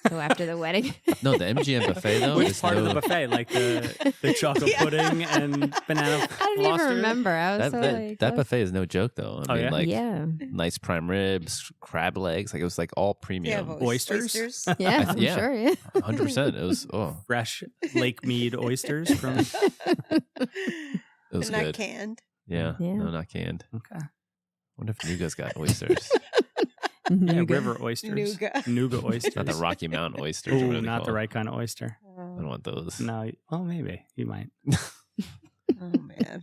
So after the wedding. No, the MGM buffet though. Which is part of no- the buffet? Like the chocolate Yeah. pudding and banana I don't even Foster? remember. I was That buffet is no joke though. I Oh, mean, yeah? like yeah. nice prime ribs, crab legs. Like it was like all Yeah, premium. but Oysters? Yeah, I'm yeah. sure. Yeah. 100%. It was fresh Lake Mead oysters from. it was Not good. canned. Yeah. Yeah. No, not canned. Okay. I wonder if Nuga's got oysters. Yeah, Nougat. river oysters. Nougat. Nougat oysters. Not the Rocky Mountain oysters. or Ooh, whatever they not call the them. right kind of oyster. I don't want those. No, well, maybe you might. Oh man.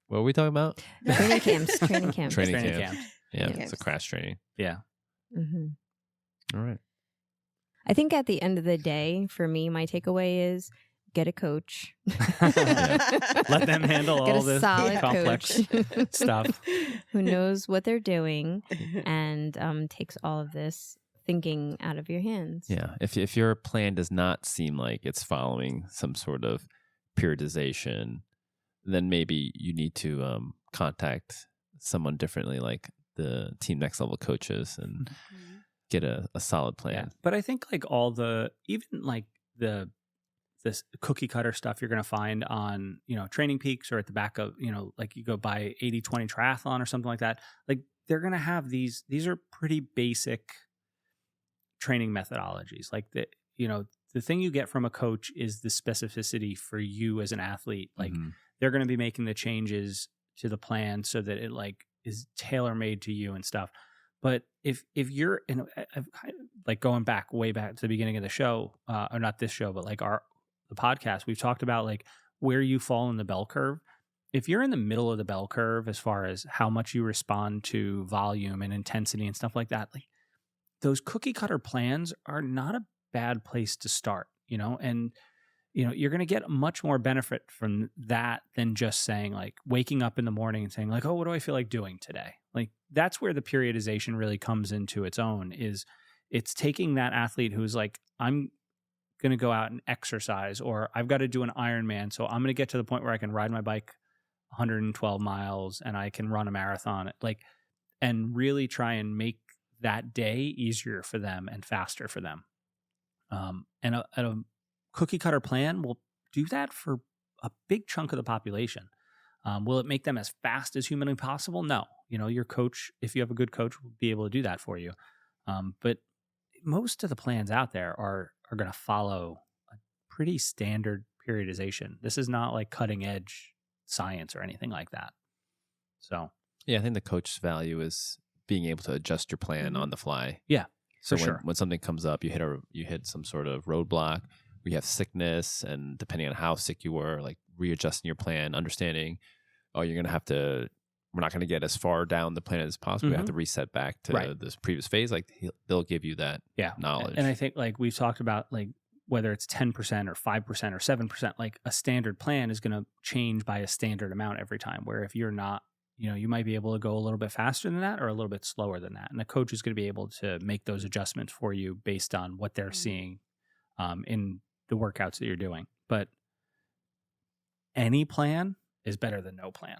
What were we talking about? Training camps. Training camps. Training Training camp. camp. Yeah, Training it's a camps. crash training. Yeah. hmm All right. I think at the end of the day, for me, my takeaway is get a coach. Let them handle Get all a this solid complex coach stuff. who knows what they're doing and takes all of this thinking out of your hands. Yeah. If your plan does not seem like it's following some sort of periodization, then maybe you need to contact someone differently, like the Team Next Level coaches, and get a solid plan. Yeah. But I think like even like this cookie cutter stuff you're going to find on, Training Peaks or at the back of, like you go buy 80/20 triathlon or something like that. Like they're going to have these are pretty basic training methodologies. Like the thing you get from a coach is the specificity for you as an athlete. Like Mhm. they're going to be making the changes to the plan so that it like is tailor made to you and stuff. But if you're like going way back to the beginning of the show, or not this show, but like the podcast, we've talked about like where you fall in the bell curve. If you're in the middle of the bell curve as far as how much you respond to volume and intensity and stuff like that, like those cookie cutter plans are not a bad place to start, and you're going to get much more benefit from that than just saying like waking up in the morning and saying like, oh, what do I feel like doing today? Like that's where the periodization really comes into its own. Is it's taking that athlete who's like, I'm going to go out and exercise, or I've got to do an Ironman. So I'm going to get to the point where I can ride my bike 112 miles and I can run a marathon, and really try and make that day easier for them and faster for them. And a cookie cutter plan will do that for a big chunk of the population. Will it make them as fast as humanly possible? No. Your coach, if you have a good coach, will be able to do that for you. But most of the plans out there are going to follow a pretty standard periodization. This is not like cutting edge science or anything like that. So Yeah, I think the coach's value is being able to adjust your plan on the fly. Yeah, So for sure. when something comes up, you hit some sort of roadblock. We have sickness, and depending on how sick you were, like readjusting your plan, understanding, oh, you're going to have to we're not going to get as far down the plan as possible. We have to reset back to this previous phase. Like they'll give you that knowledge. And I think like we've talked about, like whether it's 10% or 5% or 7%, like a standard plan is going to change by a standard amount every time. Where if you're not, you might be able to go a little bit faster than that or a little bit slower than that. And the coach is going to be able to make those adjustments for you based on what they're seeing in the workouts that you're doing. But any plan is better than no plan,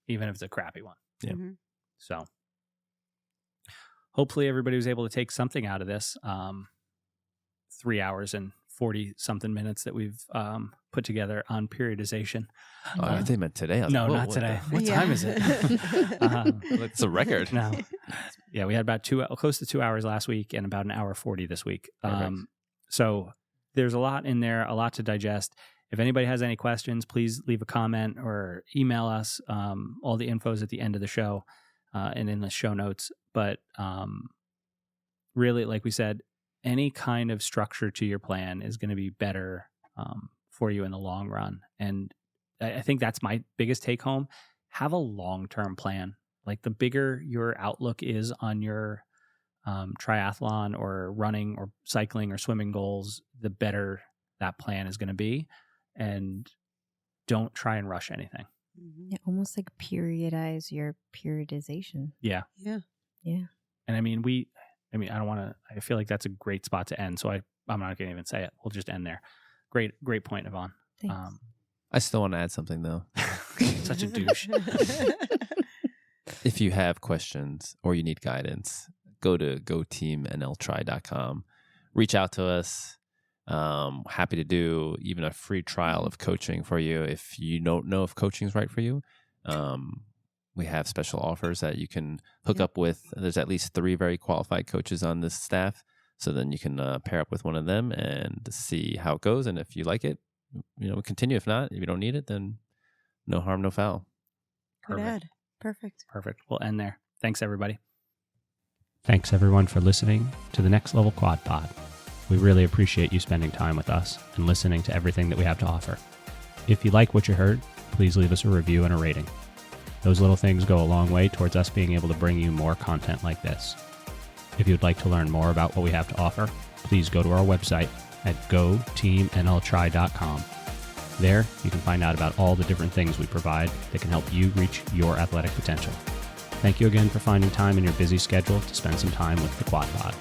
even if it's a crappy one. Yeah. So hopefully everybody was able to take something out of this 3 hours and 40 something minutes that we've put together on periodization. I think meant today. No, not today. What time is it? It's a record. No. Yeah, we had about close to 2 hours last week and about an hour 40 this week. So there's a lot in there, a lot to digest. If anybody has any questions, please leave a comment or email us. All the info is at the end of the show and in the show notes. But really, like we said, any kind of structure to your plan is going to be better for you in the long run. And I think that's my biggest take home. Have a long-term plan. Like the bigger your outlook is on your triathlon or running or cycling or swimming goals, the better that plan is going to be. And don't try and rush anything. Yeah, almost like periodize your periodization. Yeah. Yeah. Yeah. And I mean, I don't want to, I feel like that's a great spot to end. So I'm not going to even say it. We'll just end there. Great point, Yvonne. Thanks. I still want to add something though. Such a douche. If you have questions or you need guidance, go to goteamnltry.com. Reach out to us. Happy to do even a free trial of coaching for you. If you don't know if coaching is right for you, we have special offers that you can hook up with. There's at least 3 very qualified coaches on this staff. So then you can pair up with one of them and see how it goes. And if you like it, continue. If not, if you don't need it, then no harm, no foul. Perfect. We'll end there. Thanks, everybody. Thanks, everyone, for listening to the Next Level Quad Pod. We really appreciate you spending time with us and listening to everything that we have to offer. If you like what you heard, please leave us a review and a rating. Those little things go a long way towards us being able to bring you more content like this. If you'd like to learn more about what we have to offer, please go to our website at goteamnltry.com. There, you can find out about all the different things we provide that can help you reach your athletic potential. Thank you again for finding time in your busy schedule to spend some time with the Quad Pod.